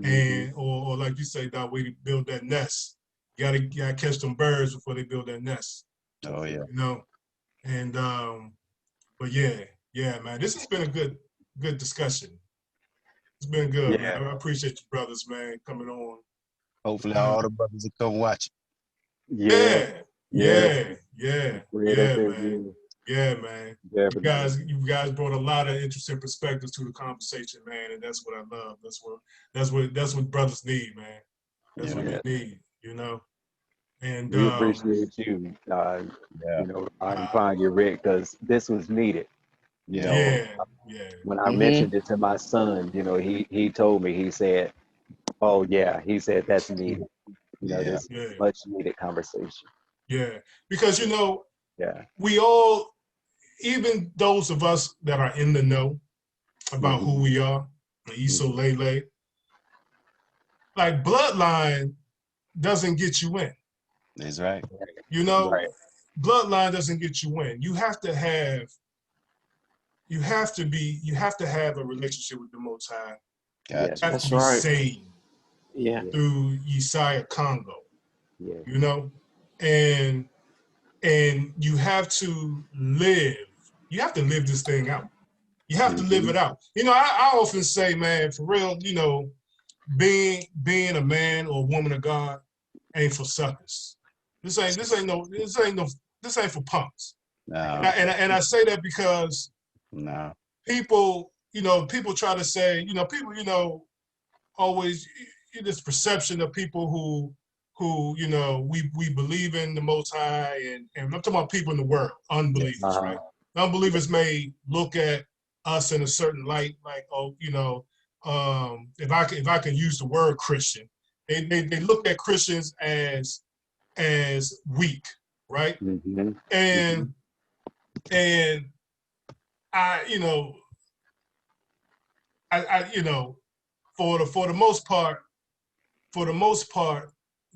And or like you say, that way to build that nest. You gotta catch them birds before they build that nest. Oh yeah. And but yeah, man, this has been a good discussion. It's been good, man. I appreciate you brothers, man, coming on. Hopefully all the brothers will come watch. Yeah, man. Yeah, man. Definitely. You guys brought a lot of interesting perspectives to the conversation, man, and that's what I love. That's what brothers need, man. That's what they need, And we appreciate you. I incline you, Rick, because this was needed. Yeah. When I mentioned it to my son, he told me, he said, "Oh yeah," he said, "that's needed." This much needed conversation. Yeah, because Yeah. we all, even those of us that are in the know about who we are, the Isolele, like bloodline doesn't get you in. That's right. Bloodline doesn't get you in. You have to have a relationship with the Most High. Gotcha. You have to be saved through Yesiah Congo. And you have to live. You have to live this thing out. You have to live it out. I often say, man, for real, being a man or a woman of God ain't for suckers. This ain't no this ain't for punks. No, And I say that because no. people, people try to say, people, always this perception of people who we believe in the Most High, and I'm talking about people in the world, unbelievers, right? Unbelievers may look at us in a certain light, like, oh, if I can use the word Christian, they look at Christians as weak, right? Mm-hmm. And I, for the most part,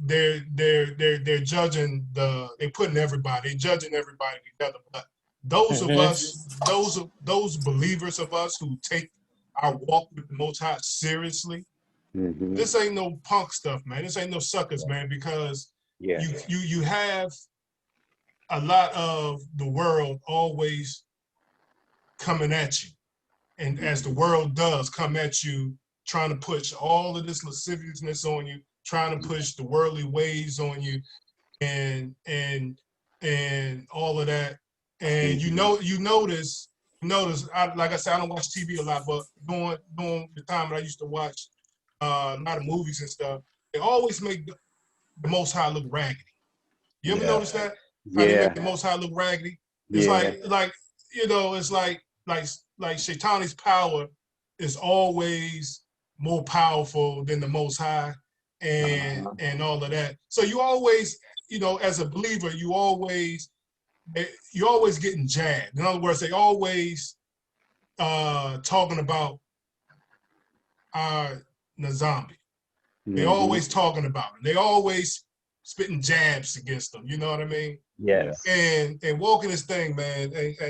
they're judging they're putting everybody, they're judging everybody together. But those of us, those believers of us who take our walk with the Most High seriously, Mm-hmm. this ain't no punk stuff, man. This ain't no suckers, man, because Yeah. you have a lot of the world always coming at you. And as the world does come at you, trying to push all of this lasciviousness on you, trying to push the worldly ways on you, and all of that. And you notice, like I said, I don't watch TV a lot, but during the time that I used to watch a lot of movies and stuff, they always make the Most High look raggedy. You ever notice that? How they make the Most High look raggedy? It's it's like Shaitani's power is always more powerful than the Most High, and all of that. So you always, as a believer, you're always getting jabbed. In other words, they always talking about Nazambi. They always talking about it. They always spitting jabs against them. You know what I mean? Yes. And walking this thing, man, ain't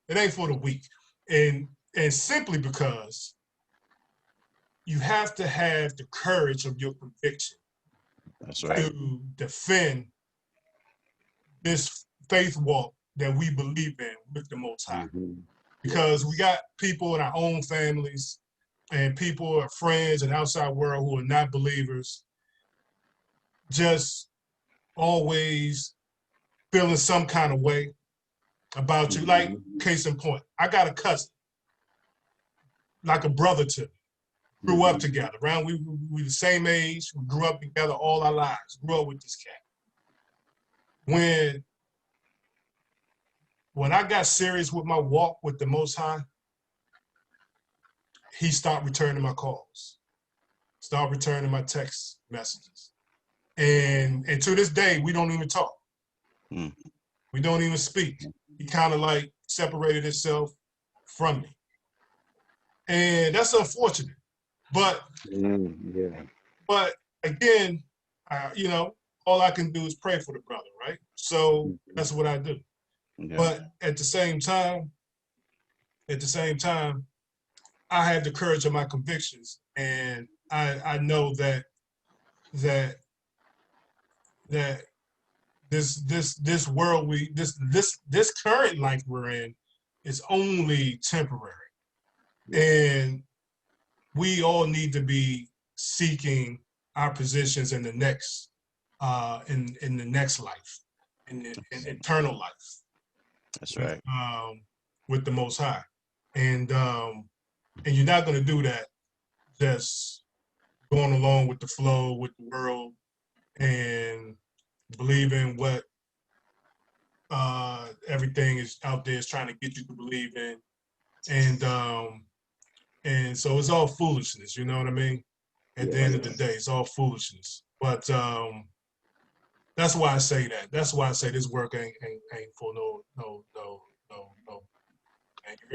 it ain't for the weak. And simply because you have to have the courage of your conviction. That's right. To defend this faith walk that we believe in with the Most High. Because we got people in our own families and people, our friends and outside world who are not believers, just always feeling some kind of way about you. Like, case in point, I got a cousin, like a brother to me. Grew up together, right? We the same age. We grew up together all our lives. Grew up with this cat. When I got serious with my walk with the Most High, he stopped returning my calls, stopped returning my text messages. And to this day, we don't even talk. We don't even speak. He kind of like separated himself from me. And that's unfortunate. But but again, all I can do is pray for the brother, right? So that's what I do. Yeah. But at the same time, I have the courage of my convictions, and I know that this world this current life we're in is only temporary, and we all need to be seeking our positions in the next in the next life, in eternal life. That's right. With the Most High, and you're not going to do that just going along with the flow with the world and believing what everything is out there is trying to get you to believe in, and so it's all foolishness. You know what I mean? At the end of the day, it's all foolishness. But that's why I say that. That's why I say this work ain't for no. And you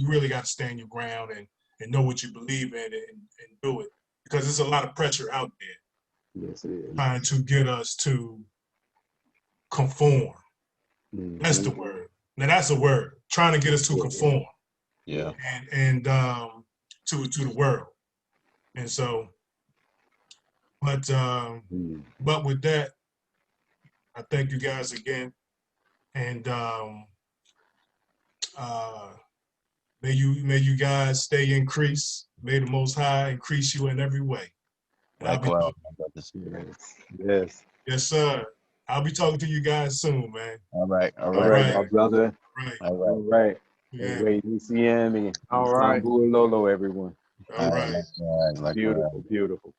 really gotta stand your ground and know what you believe in and do it, because there's a lot of pressure out there. Yes, it is. Trying to get us to conform. That's the word. Now that's a word. Trying to get us to conform. Yeah. And to the world. And so, but with that, I thank you guys again, and may you guys stay increased. May the Most High increase you in every way. Likewise, Yes. Yes, sir. I'll be talking to you guys soon, man. All right. All All right. right, right. my brother. Right. All All right. right. Yeah. Wait, ECM and All right. Istanbul Lolo, everyone. All right. Likewise. Likewise. Beautiful, beautiful.